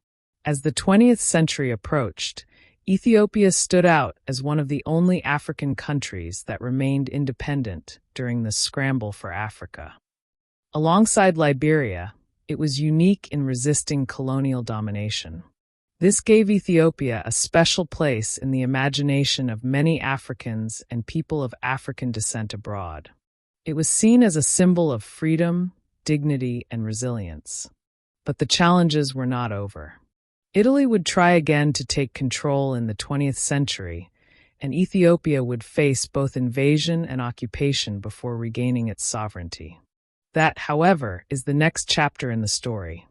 As the 20th century approached, Ethiopia stood out as one of the only African countries that remained independent during the scramble for Africa. Alongside Liberia, it was unique in resisting colonial domination. This gave Ethiopia a special place in the imagination of many Africans and people of African descent abroad. It was seen as a symbol of freedom, dignity, and resilience. But the challenges were not over. Italy would try again to take control in the 20th century, and Ethiopia would face both invasion and occupation before regaining its sovereignty. That, however, is the next chapter in the story.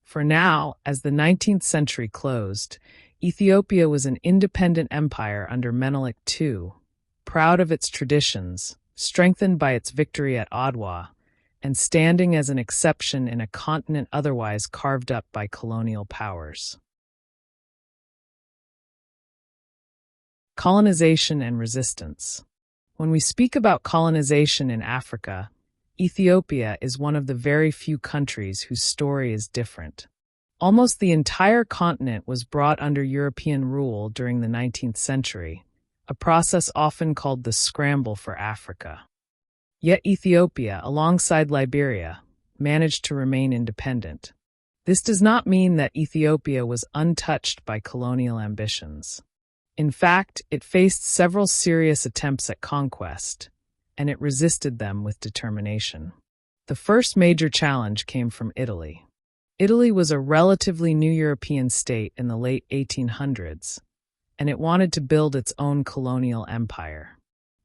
For now, as the 19th century closed, Ethiopia was an independent empire under Menelik II, proud of its traditions, strengthened by its victory at Adwa, and standing as an exception in a continent otherwise carved up by colonial powers. Colonization and resistance. When we speak about colonization in Africa, Ethiopia is one of the very few countries whose story is different. Almost the entire continent was brought under European rule during the 19th century, a process often called the Scramble for Africa. Yet Ethiopia, alongside Liberia, managed to remain independent. This does not mean that Ethiopia was untouched by colonial ambitions. In fact, it faced several serious attempts at conquest, and it resisted them with determination. The first major challenge came from Italy. Italy was a relatively new European state in the late 1800s, and it wanted to build its own colonial empire.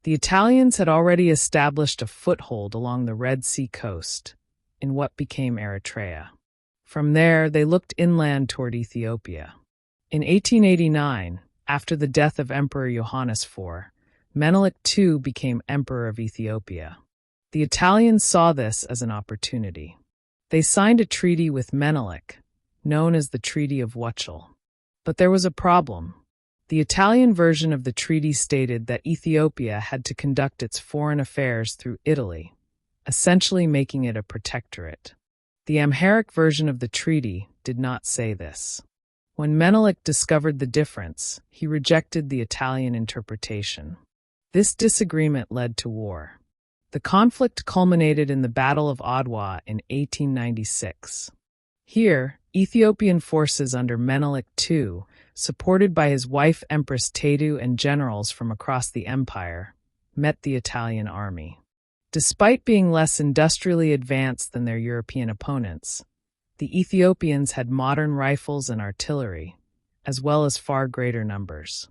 The Italians had already established a foothold along the Red Sea coast, in what became Eritrea. From there, they looked inland toward Ethiopia. In 1889, after the death of Emperor Johannes IV, Menelik II became Emperor of Ethiopia. The Italians saw this as an opportunity. They signed a treaty with Menelik, known as the Treaty of Wuchel. But there was a problem. The Italian version of the treaty stated that Ethiopia had to conduct its foreign affairs through Italy, essentially making it a protectorate. The Amharic version of the treaty did not say this. When Menelik discovered the difference, he rejected the Italian interpretation. This disagreement led to war. The conflict culminated in the Battle of Adwa in 1896. Here, Ethiopian forces under Menelik II, supported by his wife Empress Tedu and generals from across the empire, met the Italian army. Despite being less industrially advanced than their European opponents, the Ethiopians had modern rifles and artillery, as well as far greater numbers.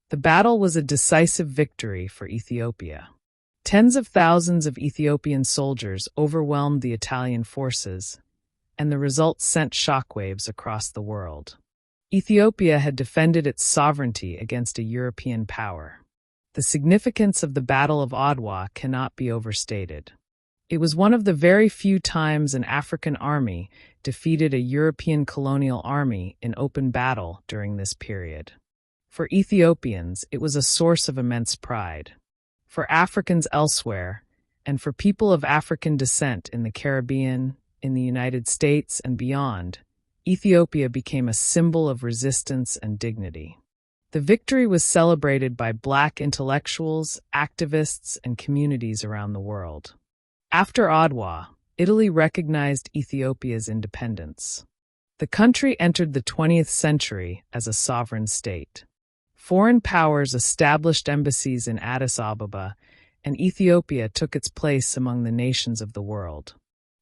The battle was a decisive victory for Ethiopia. Tens of thousands of Ethiopian soldiers overwhelmed the Italian forces, and the result sent shockwaves across the world. Ethiopia had defended its sovereignty against a European power. The significance of the Battle of Adwa cannot be overstated. It was one of the very few times an African army defeated a European colonial army in open battle during this period. For Ethiopians, it was a source of immense pride. For Africans elsewhere, and for people of African descent in the Caribbean, in the United States, and beyond, Ethiopia became a symbol of resistance and dignity. The victory was celebrated by Black intellectuals, activists, and communities around the world. After Adwa, Italy recognized Ethiopia's independence. The country entered the 20th century as a sovereign state. Foreign powers established embassies in Addis Ababa, and Ethiopia took its place among the nations of the world.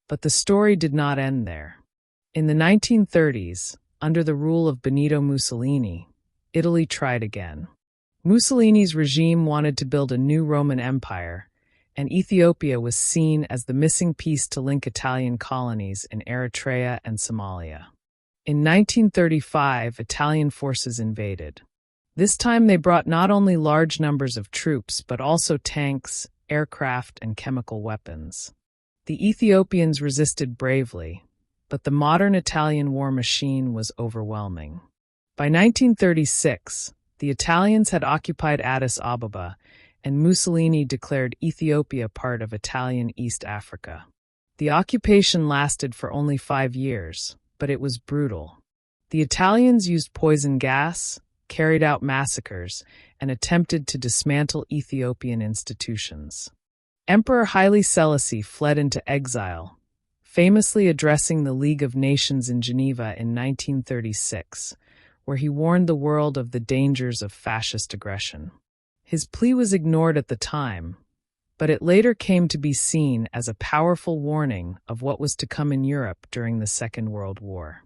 But the story did not end there. In the 1930s, under the rule of Benito Mussolini, Italy tried again. Mussolini's regime wanted to build a new Roman Empire, and Ethiopia was seen as the missing piece to link Italian colonies in Eritrea and Somalia. In 1935, Italian forces invaded. This time they brought not only large numbers of troops, but also tanks, aircraft, and chemical weapons. The Ethiopians resisted bravely, but the modern Italian war machine was overwhelming. By 1936, the Italians had occupied Addis Ababa, and Mussolini declared Ethiopia part of Italian East Africa. The occupation lasted for only 5 years, but it was brutal. The Italians used poison gas, carried out massacres, and attempted to dismantle Ethiopian institutions. Emperor Haile Selassie fled into exile, famously addressing the League of Nations in Geneva in 1936, where he warned the world of the dangers of fascist aggression. His plea was ignored at the time, but it later came to be seen as a powerful warning of what was to come in Europe during the Second World War.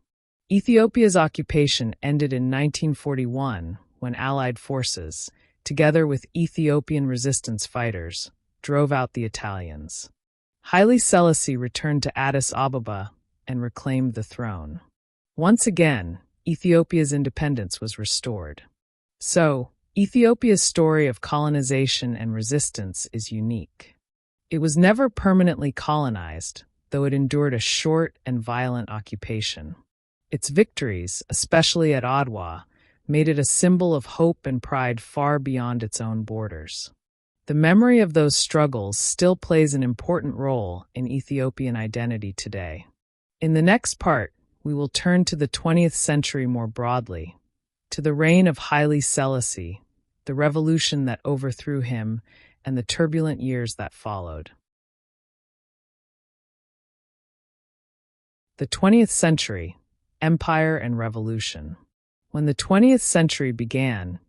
Ethiopia's occupation ended in 1941 when Allied forces, together with Ethiopian resistance fighters, drove out the Italians. Haile Selassie returned to Addis Ababa and reclaimed the throne. Once again, Ethiopia's independence was restored. So, Ethiopia's story of colonization and resistance is unique. It was never permanently colonized, though it endured a short and violent occupation. Its victories, especially at Adwa, made it a symbol of hope and pride far beyond its own borders. The memory of those struggles still plays an important role in Ethiopian identity today. In the next part, we will turn to the 20th century more broadly, to the reign of Haile Selassie, the revolution that overthrew him, and the turbulent years that followed. The 20th century, empire and revolution. When the 20th century began,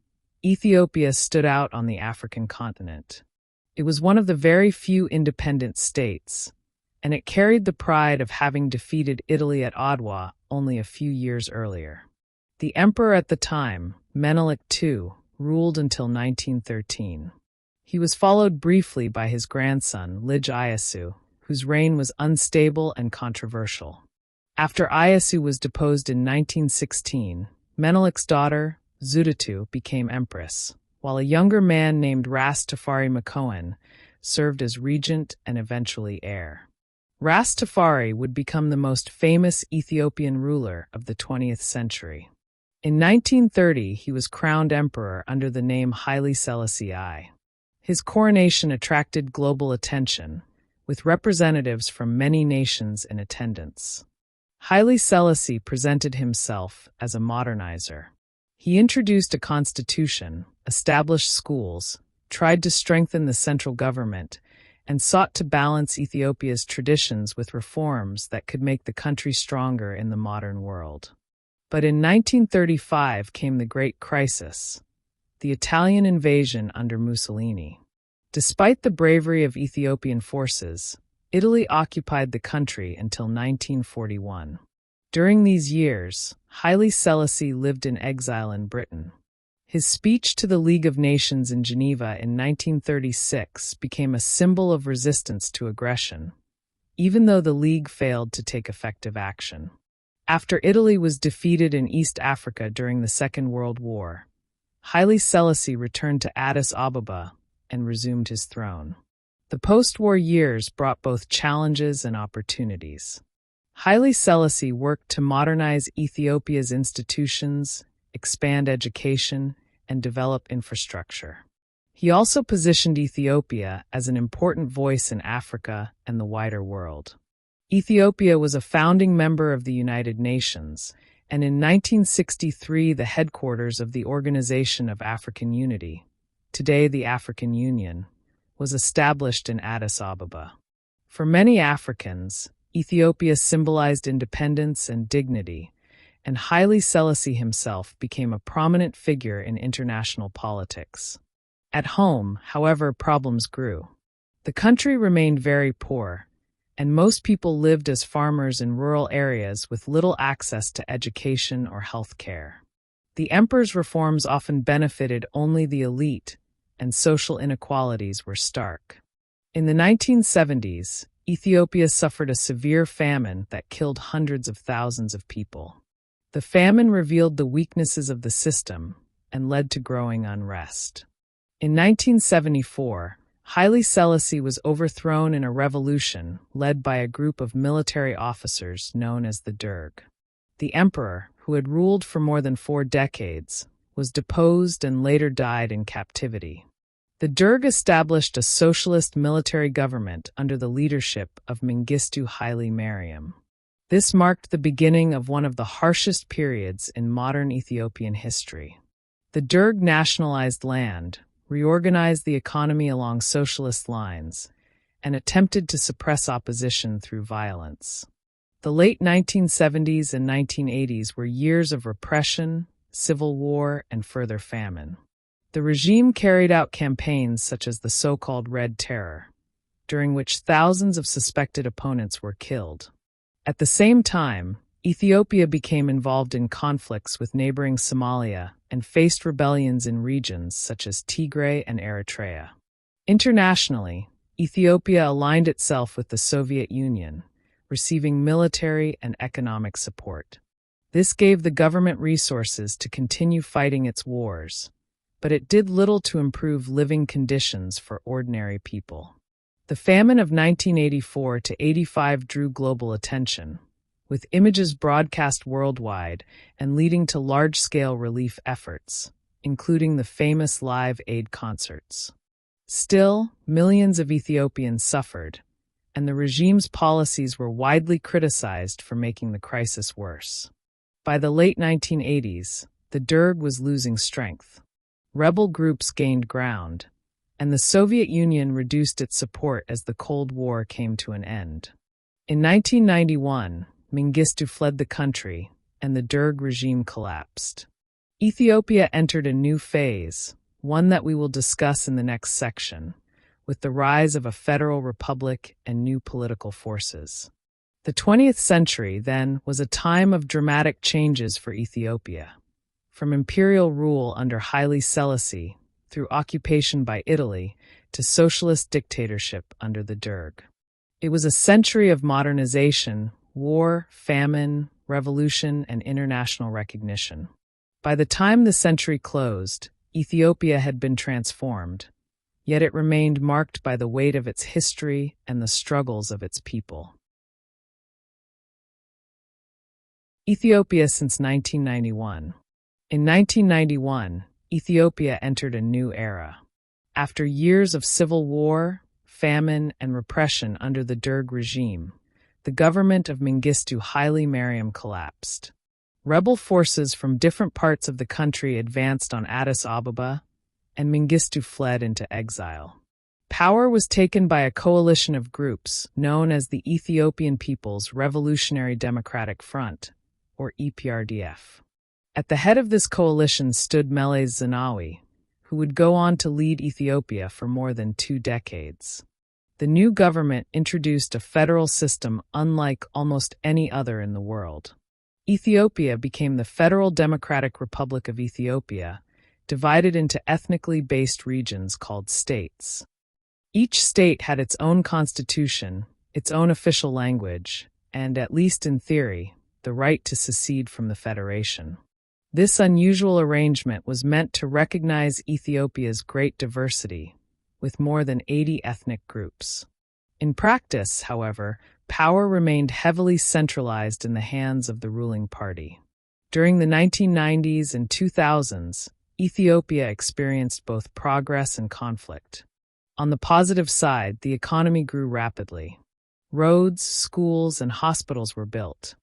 Ethiopia stood out on the African continent. It was one of the very few independent states, and it carried the pride of having defeated Italy at Adwa only a few years earlier. The emperor at the time, Menelik II, ruled until 1913. He was followed briefly by his grandson, Lige Iyasu, whose reign was unstable and controversial. After Iyasu was deposed in 1916, Menelik's daughter, Zudatu, became empress, while a younger man named Ras Tafari Makonnen served as regent and eventually heir. Ras Tafari would become the most famous Ethiopian ruler of the 20th century. In 1930, he was crowned emperor under the name Haile Selassie I. His coronation attracted global attention, with representatives from many nations in attendance. Haile Selassie presented himself as a modernizer. He introduced a constitution, established schools, tried to strengthen the central government, and sought to balance Ethiopia's traditions with reforms that could make the country stronger in the modern world. But in 1935 came the Great Crisis, the Italian invasion under Mussolini. Despite the bravery of Ethiopian forces, Italy occupied the country until 1941. During these years, Haile Selassie lived in exile in Britain. His speech to the League of Nations in Geneva in 1936 became a symbol of resistance to aggression, even though the League failed to take effective action. After Italy was defeated in East Africa during the Second World War, Haile Selassie returned to Addis Ababa and resumed his throne. The post-war years brought both challenges and opportunities. Haile Selassie worked to modernize Ethiopia's institutions, expand education, and develop infrastructure. He also positioned Ethiopia as an important voice in Africa and the wider world. Ethiopia was a founding member of the United Nations, and in 1963 the headquarters of the Organization of African Unity, today the African Union, was established in Addis Ababa. For many Africans, Ethiopia symbolized independence and dignity, and Haile Selassie himself became a prominent figure in international politics. At home, however, problems grew. The country remained very poor, and most people lived as farmers in rural areas with little access to education or health care. The emperor's reforms often benefited only the elite, and social inequalities were stark. In the 1970s, Ethiopia suffered a severe famine that killed hundreds of thousands of people. The famine revealed the weaknesses of the system and led to growing unrest. In 1974, Haile Selassie was overthrown in a revolution led by a group of military officers known as the Derg. The emperor, who had ruled for more than 4 decades, was deposed and later died in captivity. The Derg established a socialist military government under the leadership of Mengistu Haile Mariam. This marked the beginning of one of the harshest periods in modern Ethiopian history. The Derg nationalized land, reorganized the economy along socialist lines, and attempted to suppress opposition through violence. The late 1970s and 1980s were years of repression, civil war, and further famine. The regime carried out campaigns such as the so-called Red Terror, during which thousands of suspected opponents were killed. At the same time, Ethiopia became involved in conflicts with neighboring Somalia and faced rebellions in regions such as Tigray and Eritrea. Internationally, Ethiopia aligned itself with the Soviet Union, receiving military and economic support. This gave the government resources to continue fighting its wars, but it did little to improve living conditions for ordinary people. The famine of 1984 to 85 drew global attention, with images broadcast worldwide and leading to large-scale relief efforts, including the famous Live Aid concerts. Still, millions of Ethiopians suffered, and the regime's policies were widely criticized for making the crisis worse. By the late 1980s, the Derg was losing strength. Rebel groups gained ground, and the Soviet Union reduced its support as the Cold War came to an end. In 1991, Mengistu fled the country, and the Derg regime collapsed. Ethiopia entered a new phase, one that we will discuss in the next section, with the rise of a federal republic and new political forces. The 20th century, then, was a time of dramatic changes for Ethiopia. From imperial rule under Haile Selassie, through occupation by Italy, to socialist dictatorship under the Derg. It was a century of modernization, war, famine, revolution, and international recognition. By the time the century closed, Ethiopia had been transformed, yet it remained marked by the weight of its history and the struggles of its people. Ethiopia since 1991. In 1991, Ethiopia entered a new era. After years of civil war, famine, and repression under the Derg regime, the government of Mengistu Haile Mariam collapsed. Rebel forces from different parts of the country advanced on Addis Ababa, and Mengistu fled into exile. Power was taken by a coalition of groups known as the Ethiopian People's Revolutionary Democratic Front, or EPRDF. At the head of this coalition stood Meles Zenawi, who would go on to lead Ethiopia for more than 2 decades. The new government introduced a federal system unlike almost any other in the world. Ethiopia became the Federal Democratic Republic of Ethiopia, divided into ethnically based regions called states. Each state had its own constitution, its own official language, and, at least in theory, the right to secede from the federation. This unusual arrangement was meant to recognize Ethiopia's great diversity, with more than 80 ethnic groups. In practice, however, power remained heavily centralized in the hands of the ruling party. During the 1990s and 2000s, Ethiopia experienced both progress and conflict. On the positive side, the economy grew rapidly. Roads, schools, and hospitals were built.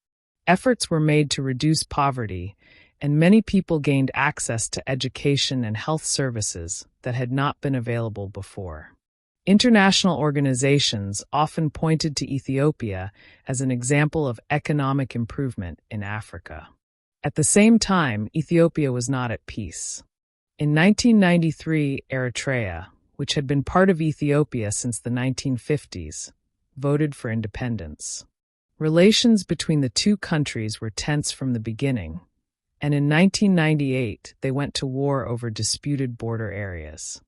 Efforts were made to reduce poverty, and many people gained access to education and health services that had not been available before. International organizations often pointed to Ethiopia as an example of economic improvement in Africa. At the same time, Ethiopia was not at peace. In 1993, Eritrea, which had been part of Ethiopia since the 1950s, voted for independence. Relations between the two countries were tense from the beginning, and in 1998 they went to war over disputed border areas.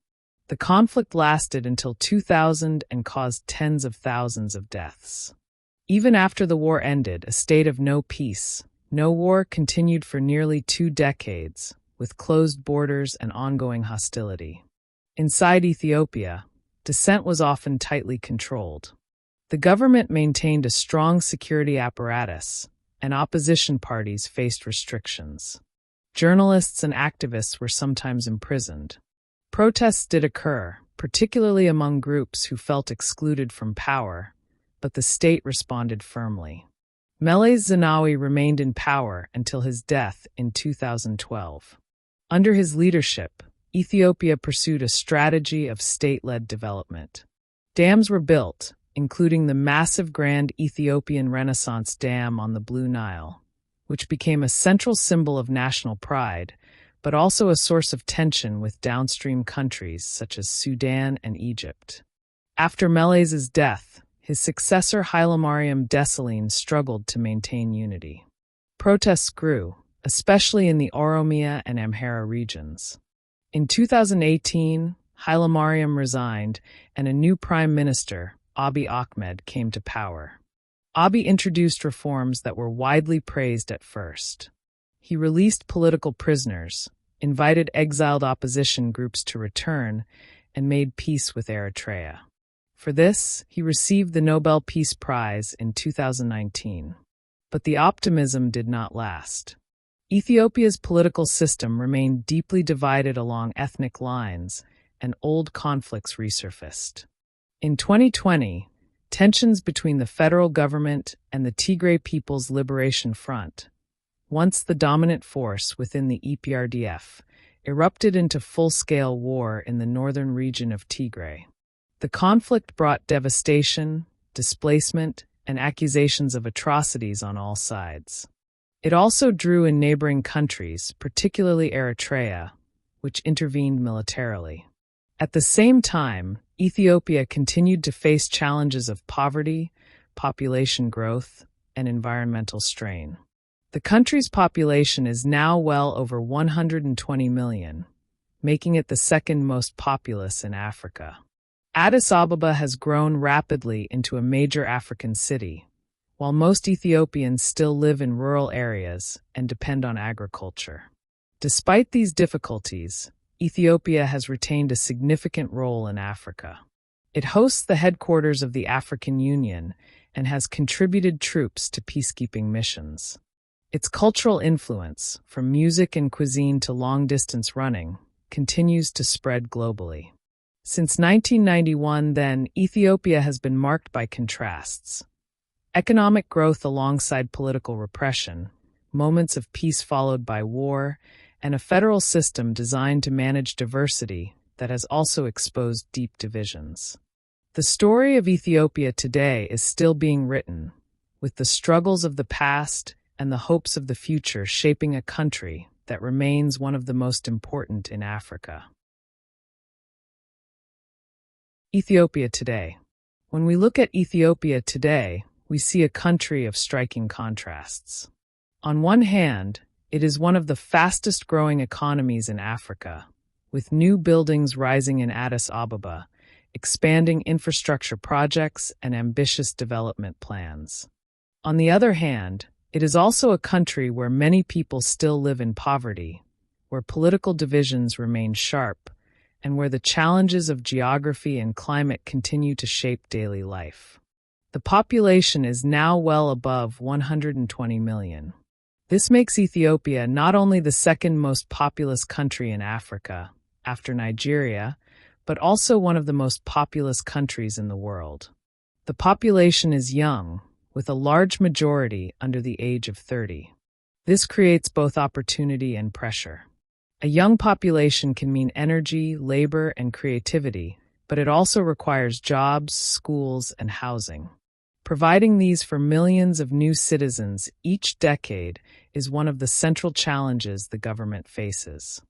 The conflict lasted until 2000 and caused tens of thousands of deaths. Even after the war ended, a state of no peace, no war continued for nearly 2 decades, with closed borders and ongoing hostility. Inside Ethiopia, dissent was often tightly controlled. The government maintained a strong security apparatus, and opposition parties faced restrictions. Journalists and activists were sometimes imprisoned. Protests did occur, particularly among groups who felt excluded from power, but the state responded firmly. Meles Zenawi remained in power until his death in 2012. Under his leadership, Ethiopia pursued a strategy of state-led development. Dams were built, including the massive Grand Ethiopian Renaissance Dam on the Blue Nile, which became a central symbol of national pride, but also a source of tension with downstream countries such as Sudan and Egypt. After Meles's death, his successor Hailemariam Desalegn struggled to maintain unity. Protests grew, especially in the Oromo and Amharic regions. In 2018, Hailemariam resigned, and a new prime minister, Abiy Ahmed, came to power. Abiy introduced reforms that were widely praised at first. He released political prisoners, invited exiled opposition groups to return, and made peace with Eritrea. For this, he received the Nobel Peace Prize in 2019. But the optimism did not last. Ethiopia's political system remained deeply divided along ethnic lines, and old conflicts resurfaced. In 2020, tensions between the federal government and the Tigray People's Liberation Front, once the dominant force within the EPRDF, erupted into full-scale war in the northern region of Tigray. The conflict brought devastation, displacement, and accusations of atrocities on all sides. It also drew in neighboring countries, particularly Eritrea, which intervened militarily. At the same time, Ethiopia continued to face challenges of poverty, population growth, and environmental strain. The country's population is now well over 120 million, making it the second most populous in Africa. Addis Ababa has grown rapidly into a major African city, while most Ethiopians still live in rural areas and depend on agriculture. Despite these difficulties, Ethiopia has retained a significant role in Africa. It hosts the headquarters of the African Union and has contributed troops to peacekeeping missions. Its cultural influence, from music and cuisine to long-distance running, continues to spread globally. Since 1991, then, Ethiopia has been marked by contrasts. Economic growth alongside political repression, moments of peace followed by war, and a federal system designed to manage diversity that has also exposed deep divisions. The story of Ethiopia today is still being written, with the struggles of the past and the hopes of the future shaping a country that remains one of the most important in Africa. Ethiopia today. When we look at Ethiopia today, we see a country of striking contrasts. On one hand, it is one of the fastest-growing economies in Africa, with new buildings rising in Addis Ababa, expanding infrastructure projects, and ambitious development plans. On the other hand, it is also a country where many people still live in poverty, where political divisions remain sharp, and where the challenges of geography and climate continue to shape daily life. The population is now well above 120 million. This makes Ethiopia not only the second most populous country in Africa, after Nigeria, but also one of the most populous countries in the world. The population is young, with a large majority under the age of 30. This creates both opportunity and pressure. A young population can mean energy, labor, and creativity, but it also requires jobs, schools, and housing. Providing these for millions of new citizens each decade is one of the central challenges the government faces.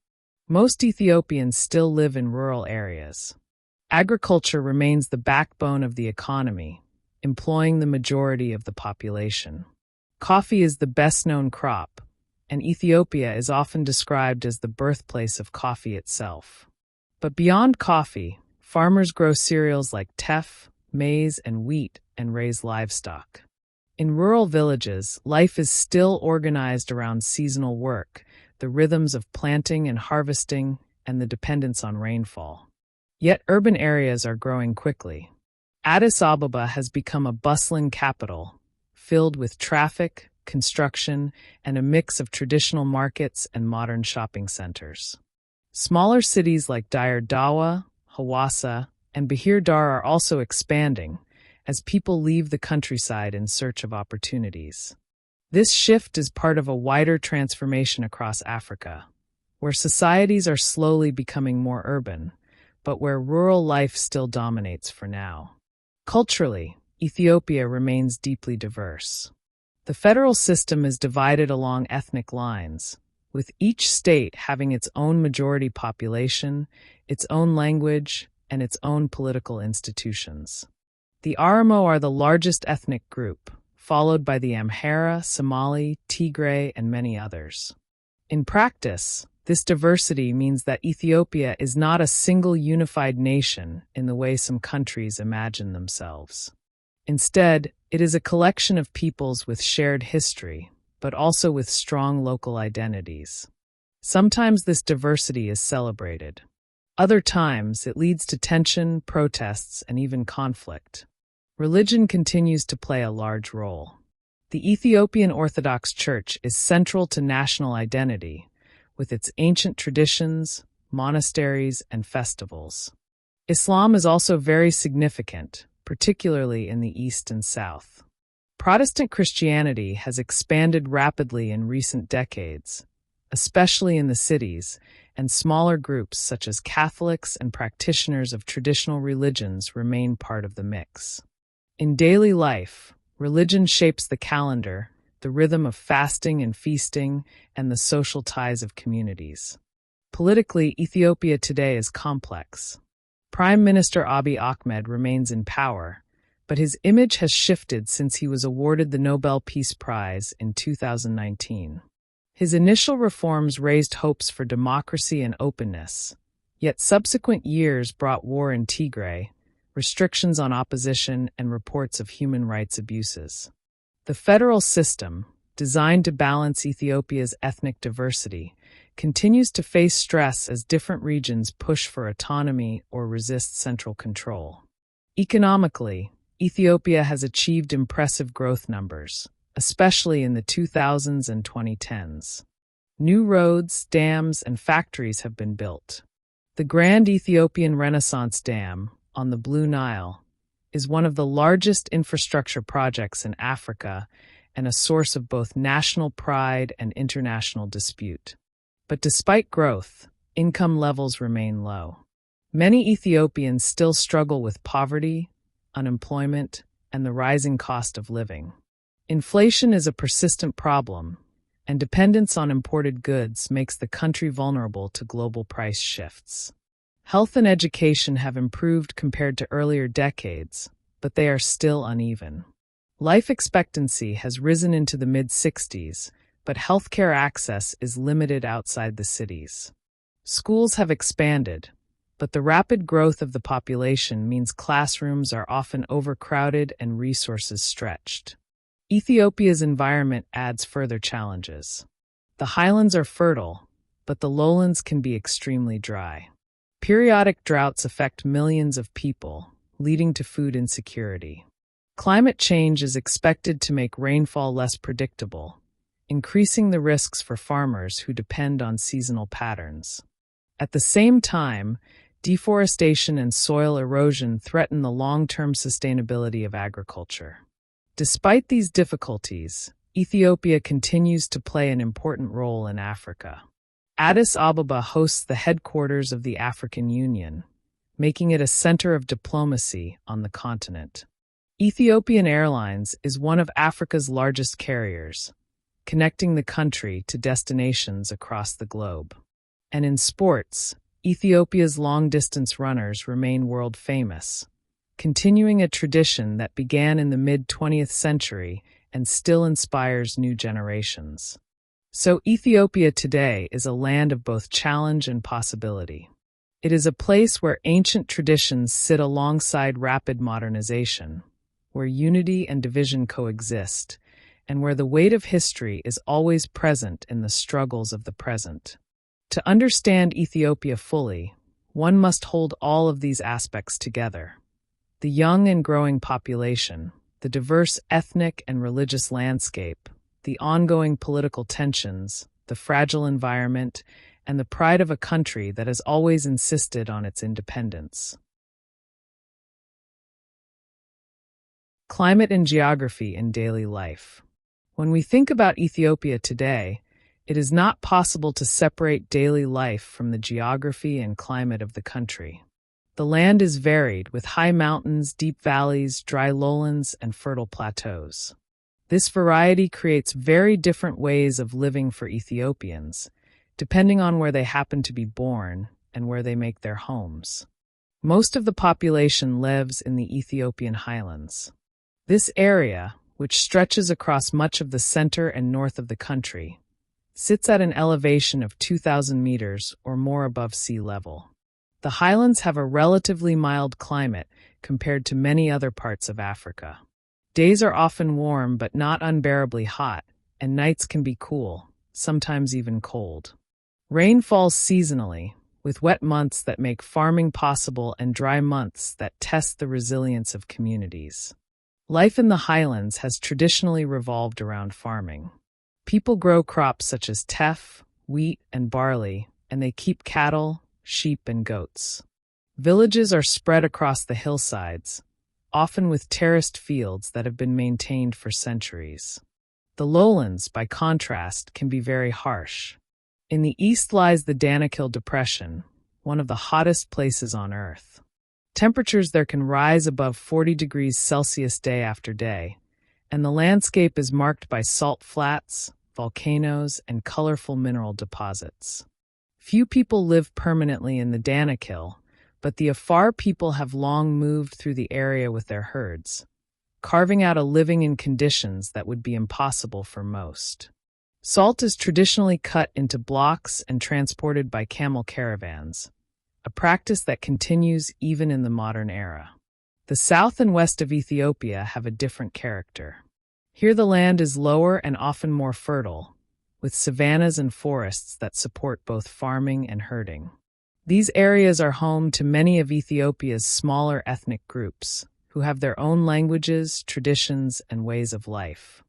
Most Ethiopians still live in rural areas. Agriculture remains the backbone of the economy, employing the majority of the population. Coffee is the best-known crop, and Ethiopia is often described as the birthplace of coffee itself. But beyond coffee, farmers grow cereals like teff, maize, and wheat, and raise livestock. In rural villages, life is still organized around seasonal work, the rhythms of planting and harvesting, and the dependence on rainfall. Yet urban areas are growing quickly. Addis Ababa has become a bustling capital, filled with traffic, construction, and a mix of traditional markets and modern shopping centers. Smaller cities like Dire Dawa, Hawassa, and Bahir Dar are also expanding as people leave the countryside in search of opportunities. This shift is part of a wider transformation across Africa, where societies are slowly becoming more urban, but where rural life still dominates for now. Culturally, Ethiopia remains deeply diverse. The federal system is divided along ethnic lines, with each state having its own majority population, its own language, and its own political institutions. The Oromo are the largest ethnic group, followed by the Amharic, Somali, Tigray, and many others. In practice, this diversity means that Ethiopia is not a single unified nation in the way some countries imagine themselves. Instead, it is a collection of peoples with shared history, but also with strong local identities. Sometimes this diversity is celebrated. Other times, it leads to tension, protests, and even conflict. Religion continues to play a large role. The Ethiopian Orthodox Church is central to national identity, with its ancient traditions, monasteries, and festivals. Islam is also very significant, particularly in the East and South. Protestant Christianity has expanded rapidly in recent decades, especially in the cities, and smaller groups such as Catholics and practitioners of traditional religions remain part of the mix. In daily life, religion shapes the calendar, the rhythm of fasting and feasting, and the social ties of communities. Politically, Ethiopia today is complex. Prime Minister Abiy Ahmed remains in power, but his image has shifted since he was awarded the Nobel Peace Prize in 2019. His initial reforms raised hopes for democracy and openness, yet subsequent years brought war in Tigray, restrictions on opposition, and reports of human rights abuses. The federal system, designed to balance Ethiopia's ethnic diversity, continues to face stress as different regions push for autonomy or resist central control. Economically, Ethiopia has achieved impressive growth numbers, especially in the 2000s and 2010s. New roads, dams, and factories have been built. The Grand Ethiopian Renaissance Dam, on the Blue Nile, is one of the largest infrastructure projects in Africa and a source of both national pride and international dispute. But despite growth, income levels remain low. Many Ethiopians still struggle with poverty, unemployment, and the rising cost of living. Inflation is a persistent problem, and dependence on imported goods makes the country vulnerable to global price shifts. Health and education have improved compared to earlier decades, but they are still uneven. Life expectancy has risen into the mid-60s, but healthcare access is limited outside the cities. Schools have expanded, but the rapid growth of the population means classrooms are often overcrowded and resources stretched. Ethiopia's environment adds further challenges. The highlands are fertile, but the lowlands can be extremely dry. Periodic droughts affect millions of people, leading to food insecurity. Climate change is expected to make rainfall less predictable, increasing the risks for farmers who depend on seasonal patterns. At the same time, deforestation and soil erosion threaten the long-term sustainability of agriculture. Despite these difficulties, Ethiopia continues to play an important role in Africa. Addis Ababa hosts the headquarters of the African Union, making it a center of diplomacy on the continent. Ethiopian Airlines is one of Africa's largest carriers, connecting the country to destinations across the globe. And in sports, Ethiopia's long-distance runners remain world-famous, continuing a tradition that began in the mid-20th century and still inspires new generations. So Ethiopia today is a land of both challenge and possibility. It is a place where ancient traditions sit alongside rapid modernization, where unity and division coexist, and where the weight of history is always present in the struggles of the present. To understand Ethiopia fully, one must hold all of these aspects together. The young and growing population, the diverse ethnic and religious landscape, the ongoing political tensions, the fragile environment, and the pride of a country that has always insisted on its independence. Climate and geography in daily life. When we think about Ethiopia today, it is not possible to separate daily life from the geography and climate of the country. The land is varied, with high mountains, deep valleys, dry lowlands, and fertile plateaus. This variety creates very different ways of living for Ethiopians, depending on where they happen to be born and where they make their homes. Most of the population lives in the Ethiopian highlands. This area, which stretches across much of the center and north of the country, sits at an elevation of 2,000 meters or more above sea level. The highlands have a relatively mild climate compared to many other parts of Africa. Days are often warm but not unbearably hot, and nights can be cool, sometimes even cold. Rain falls seasonally, with wet months that make farming possible and dry months that test the resilience of communities. Life in the highlands has traditionally revolved around farming. People grow crops such as teff, wheat, and barley, and they keep cattle, sheep, and goats. Villages are spread across the hillsides, often with terraced fields that have been maintained for centuries. The lowlands, by contrast, can be very harsh. In the east lies the Danakil Depression, one of the hottest places on Earth. Temperatures there can rise above 40 degrees Celsius day after day, and the landscape is marked by salt flats, volcanoes, and colorful mineral deposits. Few people live permanently in the Danakil, but the Afar people have long moved through the area with their herds, carving out a living in conditions that would be impossible for most. Salt is traditionally cut into blocks and transported by camel caravans, a practice that continues even in the modern era. The south and west of Ethiopia have a different character. Here the land is lower and often more fertile, with savannas and forests that support both farming and herding. These areas are home to many of Ethiopia's smaller ethnic groups, who have their own languages, traditions, and ways of life.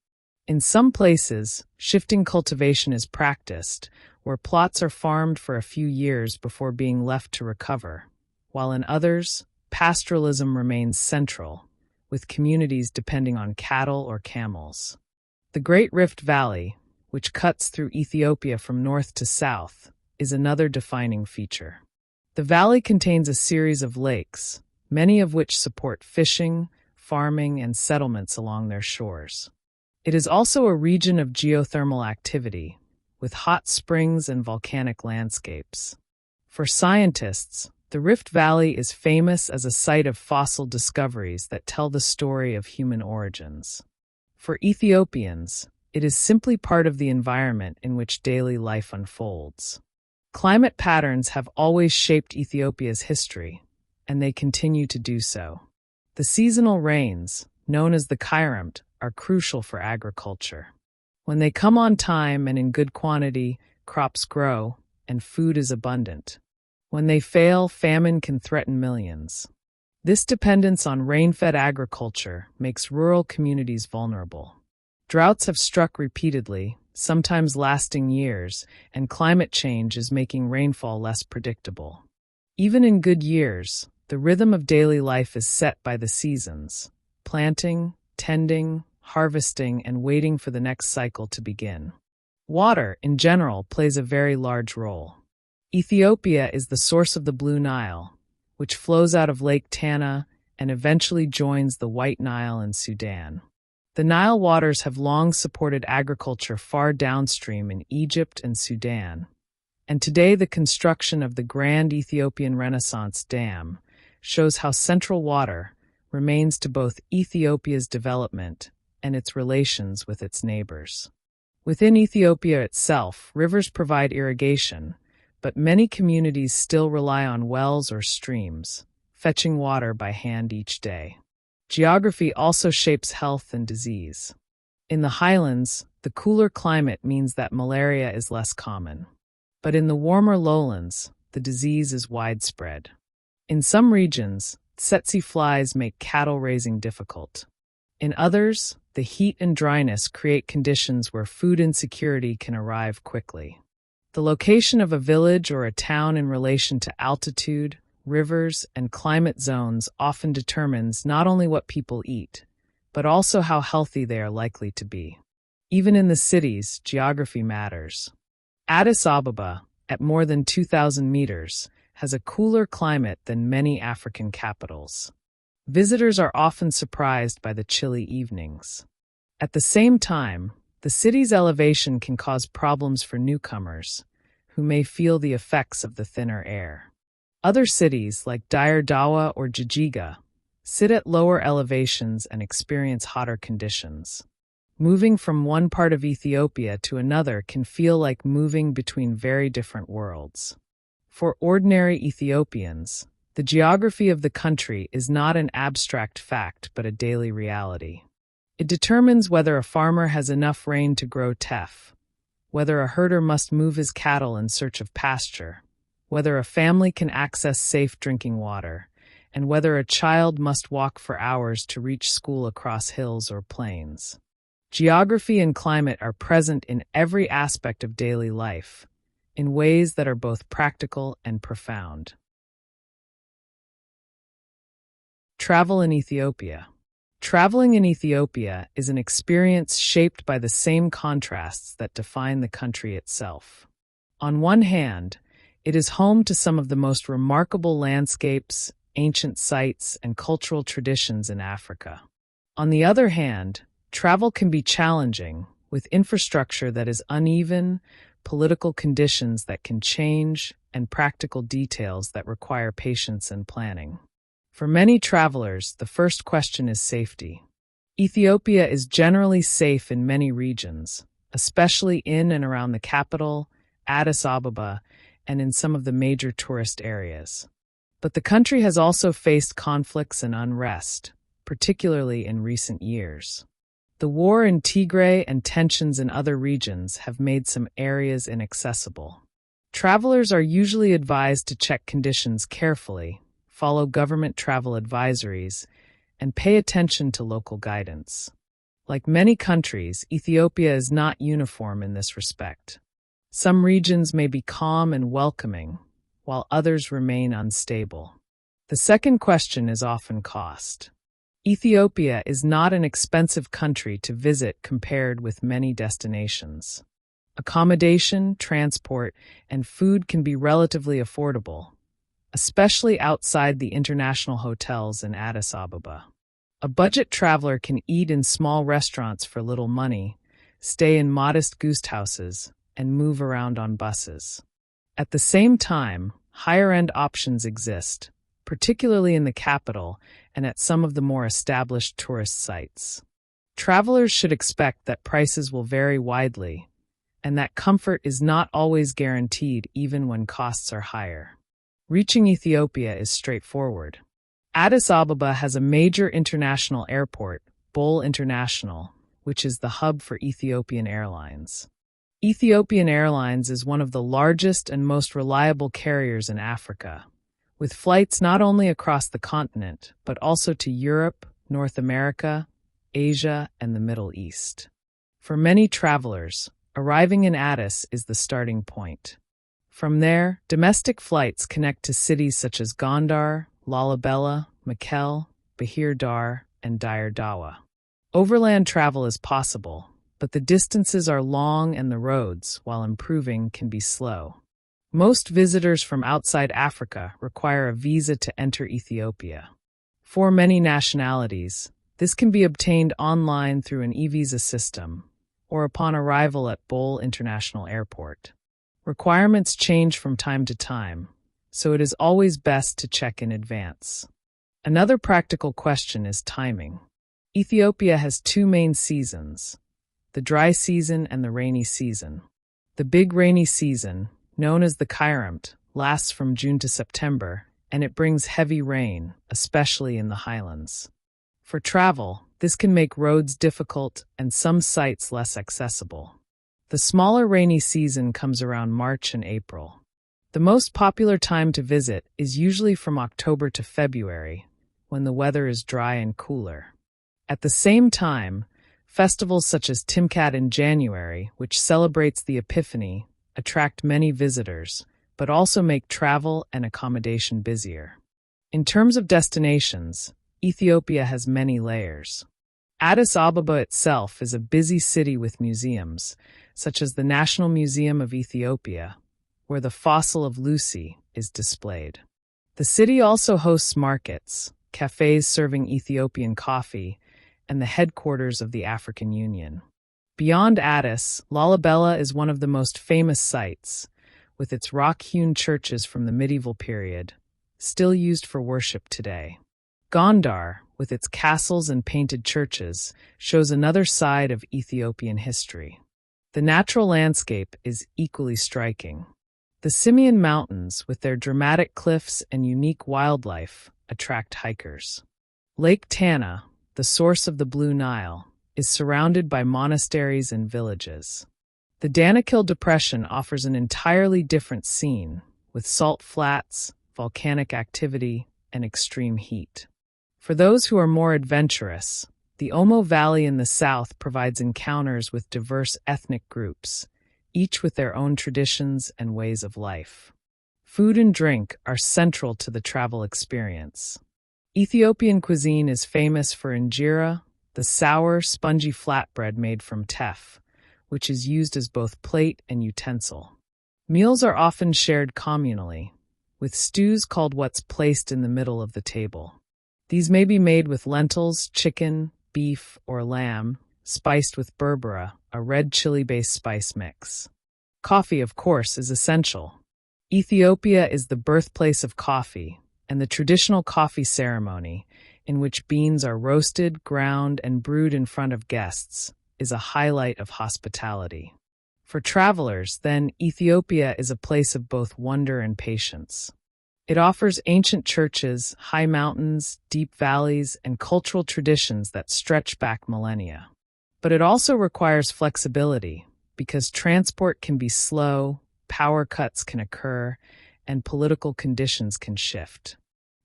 In some places, shifting cultivation is practiced, where plots are farmed for a few years before being left to recover, while in others, pastoralism remains central, with communities depending on cattle or camels. The Great Rift Valley, which cuts through Ethiopia from north to south, is another defining feature. The valley contains a series of lakes, many of which support fishing, farming, and settlements along their shores. It is also a region of geothermal activity, with hot springs and volcanic landscapes. For scientists, the Rift Valley is famous as a site of fossil discoveries that tell the story of human origins. For Ethiopians, it is simply part of the environment in which daily life unfolds. Climate patterns have always shaped Ethiopia's history, and they continue to do so. The seasonal rains, known as the Kairampt, are crucial for agriculture. When they come on time and in good quantity, crops grow, and food is abundant. When they fail, famine can threaten millions. This dependence on rain-fed agriculture makes rural communities vulnerable. Droughts have struck repeatedly, sometimes lasting years, and climate change is making rainfall less predictable. Even in good years, the rhythm of daily life is set by the seasons: planting, tending, harvesting, and waiting for the next cycle to begin. Water, in general, plays a very large role. Ethiopia is the source of the Blue Nile, which flows out of Lake Tana and eventually joins the White Nile in Sudan. The Nile waters have long supported agriculture far downstream in Egypt and Sudan, and today the construction of the Grand Ethiopian Renaissance Dam shows how central water remains to both Ethiopia's development and its relations with its neighbors. Within Ethiopia itself, rivers provide irrigation, but many communities still rely on wells or streams, fetching water by hand each day. Geography also shapes health and disease. In the highlands, the cooler climate means that malaria is less common. But in the warmer lowlands, the disease is widespread. In some regions, tsetse flies make cattle raising difficult. In others, the heat and dryness create conditions where food insecurity can arrive quickly. The location of a village or a town in relation to altitude, rivers, and climate zones often determines not only what people eat, but also how healthy they are likely to be. Even in the cities, geography matters. Addis Ababa, at more than 2,000 meters, has a cooler climate than many African capitals. Visitors are often surprised by the chilly evenings. At the same time, the city's elevation can cause problems for newcomers, who may feel the effects of the thinner air. Other cities, like Dire Dawa or Jijiga, sit at lower elevations and experience hotter conditions. Moving from one part of Ethiopia to another can feel like moving between very different worlds. For ordinary Ethiopians, the geography of the country is not an abstract fact but a daily reality. It determines whether a farmer has enough rain to grow teff, whether a herder must move his cattle in search of pasture, whether a family can access safe drinking water, and whether a child must walk for hours to reach school across hills or plains. Geography and climate are present in every aspect of daily life, in ways that are both practical and profound. Travel in Ethiopia. Traveling in Ethiopia is an experience shaped by the same contrasts that define the country itself. On one hand, it is home to some of the most remarkable landscapes, ancient sites, and cultural traditions in Africa. On the other hand, travel can be challenging, with infrastructure that is uneven, political conditions that can change, and practical details that require patience and planning. For many travelers, the first question is safety. Ethiopia is generally safe in many regions, especially in and around the capital, Addis Ababa, and in some of the major tourist areas. But the country has also faced conflicts and unrest, particularly in recent years. The war in Tigray and tensions in other regions have made some areas inaccessible. Travelers are usually advised to check conditions carefully, follow government travel advisories, and pay attention to local guidance. Like many countries, Ethiopia is not uniform in this respect. Some regions may be calm and welcoming, while others remain unstable. The second question is often cost. Ethiopia is not an expensive country to visit compared with many destinations. Accommodation, transport, and food can be relatively affordable, especially outside the international hotels in Addis Ababa. A budget traveler can eat in small restaurants for little money, stay in modest guest houses, and move around on buses. At the same time, higher-end options exist, particularly in the capital and at some of the more established tourist sites. Travelers should expect that prices will vary widely, and that comfort is not always guaranteed even when costs are higher. Reaching Ethiopia is straightforward. Addis Ababa has a major international airport, Bole International, which is the hub for Ethiopian Airlines. Ethiopian Airlines is one of the largest and most reliable carriers in Africa, with flights not only across the continent, but also to Europe, North America, Asia, and the Middle East. For many travelers, arriving in Addis is the starting point. From there, domestic flights connect to cities such as Gondar, Lalibela, Mekelle, Bahir Dar, and Dire Dawa. Overland travel is possible, but the distances are long and the roads, while improving, can be slow. Most visitors from outside Africa require a visa to enter Ethiopia. For many nationalities, this can be obtained online through an e-visa system or upon arrival at Bole International Airport. Requirements change from time to time, so it is always best to check in advance. Another practical question is timing. Ethiopia has two main seasons, the dry season and the rainy season. The big rainy season, known as the Kairemt, lasts from June to September, and it brings heavy rain, especially in the highlands. For travel, this can make roads difficult and some sites less accessible. The smaller rainy season comes around March and April. The most popular time to visit is usually from October to February, when the weather is dry and cooler. At the same time, festivals such as Timkat in January, which celebrates the Epiphany, attract many visitors, but also make travel and accommodation busier. In terms of destinations, Ethiopia has many layers. Addis Ababa itself is a busy city with museums, such as the National Museum of Ethiopia, where the fossil of Lucy is displayed. The city also hosts markets, cafes serving Ethiopian coffee, and the headquarters of the African Union. Beyond Addis, Lalibela is one of the most famous sites, with its rock-hewn churches from the medieval period, still used for worship today. Gondar, with its castles and painted churches, shows another side of Ethiopian history. The natural landscape is equally striking. The Simien Mountains, with their dramatic cliffs and unique wildlife, attract hikers. Lake Tana, the source of the Blue Nile, is surrounded by monasteries and villages. The Danakil Depression offers an entirely different scene, with salt flats, volcanic activity, and extreme heat. For those who are more adventurous, the Omo Valley in the south provides encounters with diverse ethnic groups, each with their own traditions and ways of life. Food and drink are central to the travel experience. Ethiopian cuisine is famous for injera, the sour, spongy flatbread made from teff, which is used as both plate and utensil. Meals are often shared communally, with stews called what's placed in the middle of the table. These may be made with lentils, chicken, beef, or lamb, spiced with berbera, a red chili-based spice mix. Coffee, of course, is essential. Ethiopia is the birthplace of coffee, and the traditional coffee ceremony, in which beans are roasted, ground, and brewed in front of guests, is a highlight of hospitality. For travelers, then, Ethiopia is a place of both wonder and patience. It offers ancient churches, high mountains, deep valleys, and cultural traditions that stretch back millennia. But it also requires flexibility, because transport can be slow, power cuts can occur, and political conditions can shift.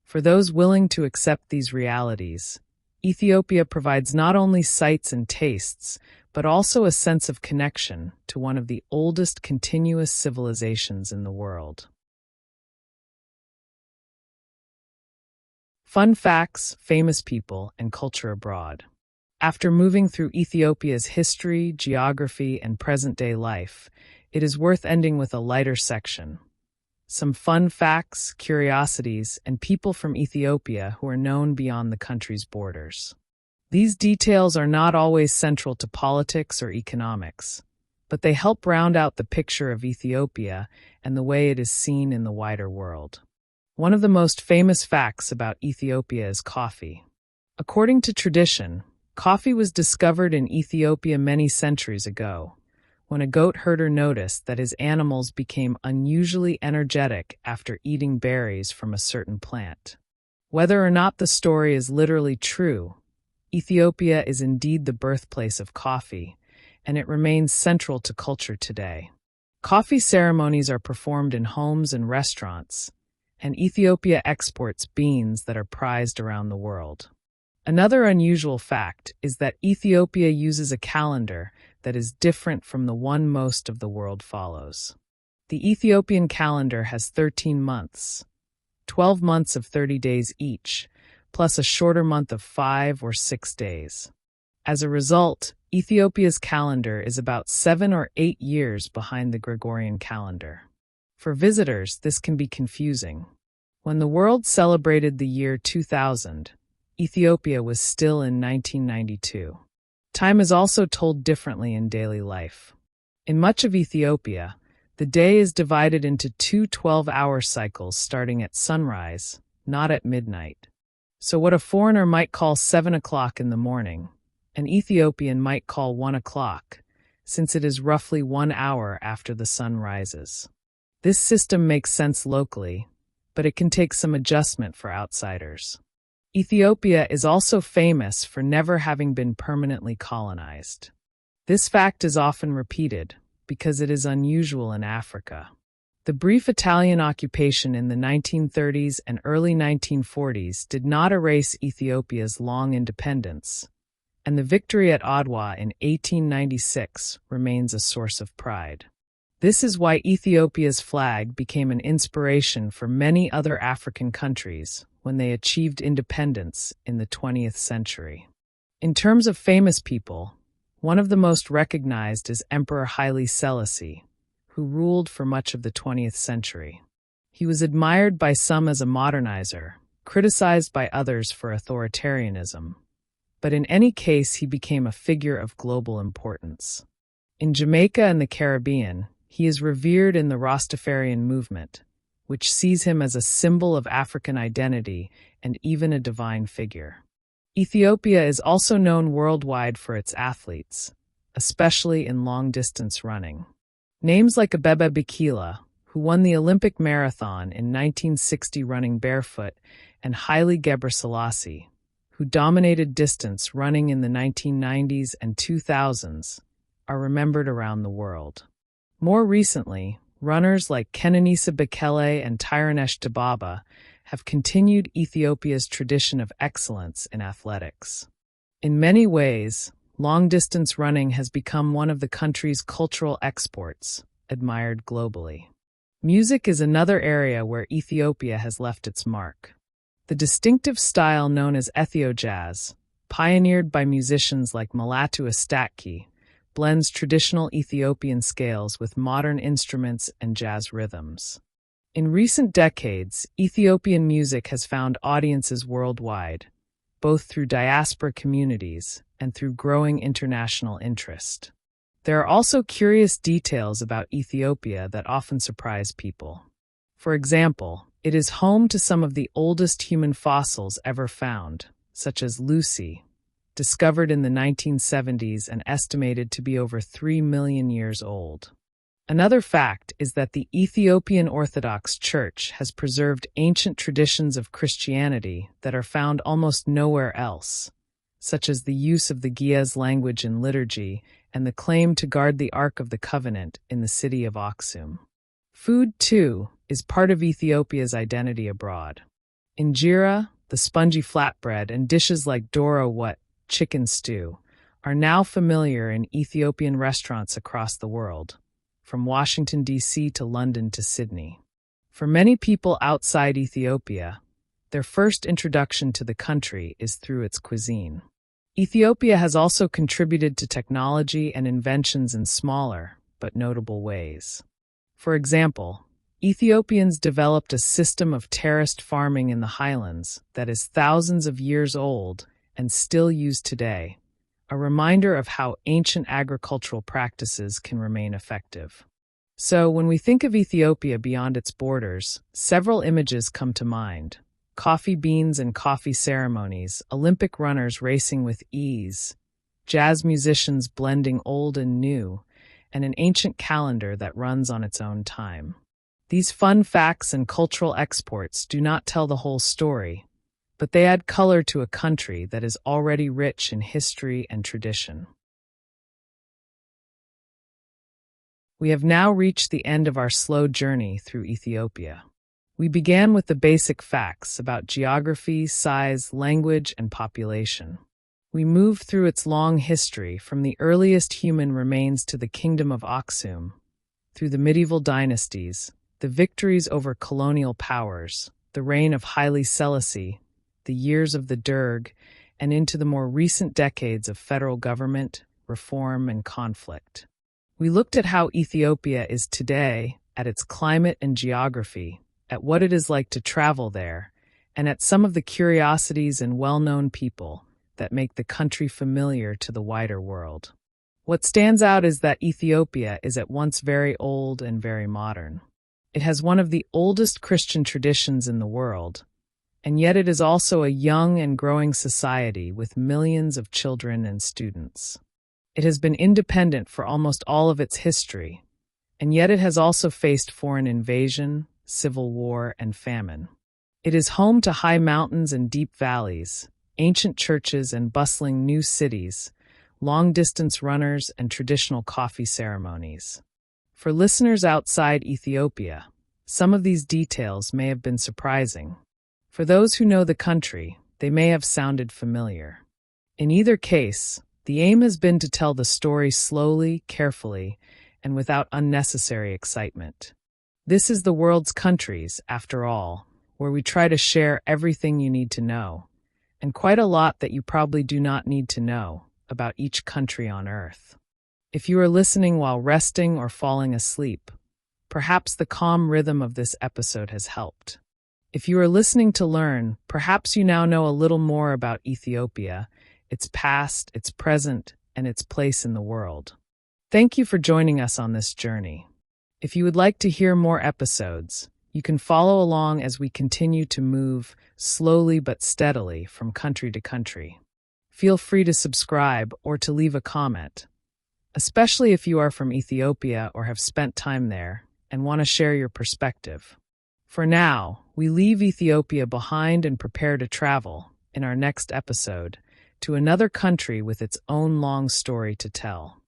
For those willing to accept these realities, Ethiopia provides not only sights and tastes, but also a sense of connection to one of the oldest continuous civilizations in the world. Fun facts, famous people, and culture abroad. After moving through Ethiopia's history, geography, and present-day life, it is worth ending with a lighter section. Some fun facts, curiosities, and people from Ethiopia who are known beyond the country's borders. These details are not always central to politics or economics, but they help round out the picture of Ethiopia and the way it is seen in the wider world. One of the most famous facts about Ethiopia is coffee. According to tradition, coffee was discovered in Ethiopia many centuries ago, when a goat herder noticed that his animals became unusually energetic after eating berries from a certain plant. Whether or not the story is literally true, Ethiopia is indeed the birthplace of coffee, and it remains central to culture today. Coffee ceremonies are performed in homes and restaurants, and Ethiopia exports beans that are prized around the world. Another unusual fact is that Ethiopia uses a calendar that is different from the one most of the world follows. The Ethiopian calendar has 13 months, 12 months of 30 days each, plus a shorter month of 5 or 6 days. As a result, Ethiopia's calendar is about 7 or 8 years behind the Gregorian calendar. For visitors, this can be confusing. When the world celebrated the year 2000, Ethiopia was still in 1992. Time is also told differently in daily life. In much of Ethiopia, the day is divided into two 12-hour cycles starting at sunrise, not at midnight. So what a foreigner might call 7 o'clock in the morning, an Ethiopian might call 1 o'clock, since it is roughly 1 hour after the sun rises. This system makes sense locally, but it can take some adjustment for outsiders. Ethiopia is also famous for never having been permanently colonized. This fact is often repeated because it is unusual in Africa. The brief Italian occupation in the 1930s and early 1940s did not erase Ethiopia's long independence, and the victory at Adwa in 1896 remains a source of pride. This is why Ethiopia's flag became an inspiration for many other African countries when they achieved independence in the 20th century. In terms of famous people, one of the most recognized is Emperor Haile Selassie, who ruled for much of the 20th century. He was admired by some as a modernizer, criticized by others for authoritarianism, but in any case he became a figure of global importance. In Jamaica and the Caribbean, he is revered in the Rastafarian movement, which sees him as a symbol of African identity and even a divine figure. Ethiopia is also known worldwide for its athletes, especially in long-distance running. Names like Abebe Bikila, who won the Olympic marathon in 1960 running barefoot, and Haile Selassie, who dominated distance running in the 1990s and 2000s, are remembered around the world. More recently, runners like Kenenisa Bekele and Tirunesh Dibaba have continued Ethiopia's tradition of excellence in athletics. In many ways, long-distance running has become one of the country's cultural exports, admired globally. Music is another area where Ethiopia has left its mark. The distinctive style known as Ethio-jazz, pioneered by musicians like Mulatu Astatke, blends traditional Ethiopian scales with modern instruments and jazz rhythms. In recent decades, Ethiopian music has found audiences worldwide, both through diaspora communities and through growing international interest. There are also curious details about Ethiopia that often surprise people. For example, it is home to some of the oldest human fossils ever found, such as Lucy, discovered in the 1970s and estimated to be over 3 million years old. Another fact is that the Ethiopian Orthodox Church has preserved ancient traditions of Christianity that are found almost nowhere else, such as the use of the Ge'ez language in liturgy and the claim to guard the Ark of the Covenant in the city of Aksum. Food, too, is part of Ethiopia's identity abroad. Injera, the spongy flatbread, and dishes like doro wat, chicken stew, are now familiar in Ethiopian restaurants across the world, from Washington, D.C. to London to Sydney. For many people outside Ethiopia, their first introduction to the country is through its cuisine. Ethiopia has also contributed to technology and inventions in smaller, but notable ways. For example, Ethiopians developed a system of terraced farming in the highlands that is thousands of years old and still used today, a reminder of how ancient agricultural practices can remain effective. So, when we think of Ethiopia beyond its borders, several images come to mind. Coffee beans and coffee ceremonies, Olympic runners racing with ease, jazz musicians blending old and new, and an ancient calendar that runs on its own time. These fun facts and cultural exports do not tell the whole story, but they add color to a country that is already rich in history and tradition. We have now reached the end of our slow journey through Ethiopia. We began with the basic facts about geography, size, language, and population. We moved through its long history from the earliest human remains to the Kingdom of Aksum, through the medieval dynasties, the victories over colonial powers, the reign of Haile Selassie, the years of the Derg, and into the more recent decades of federal government, reform, and conflict. We looked at how Ethiopia is today, at its climate and geography, at what it is like to travel there, and at some of the curiosities and well-known people that make the country familiar to the wider world. What stands out is that Ethiopia is at once very old and very modern. It has one of the oldest Christian traditions in the world, and yet it is also a young and growing society with millions of children and students. It has been independent for almost all of its history, and yet it has also faced foreign invasion, civil war, and famine. It is home to high mountains and deep valleys, ancient churches and bustling new cities, long-distance runners and traditional coffee ceremonies. For listeners outside Ethiopia, some of these details may have been surprising. For those who know the country, they may have sounded familiar. In either case, the aim has been to tell the story slowly, carefully, and without unnecessary excitement. This is the world's countries, after all, where we try to share everything you need to know, and quite a lot that you probably do not need to know about each country on Earth. If you are listening while resting or falling asleep, perhaps the calm rhythm of this episode has helped. If you are listening to learn, perhaps you now know a little more about Ethiopia, its past, its present, and its place in the world. Thank you for joining us on this journey. If you would like to hear more episodes, you can follow along as we continue to move slowly but steadily from country to country. Feel free to subscribe or to leave a comment, especially if you are from Ethiopia or have spent time there and want to share your perspective. For now, we leave Ethiopia behind and prepare to travel, in our next episode, to another country with its own long story to tell.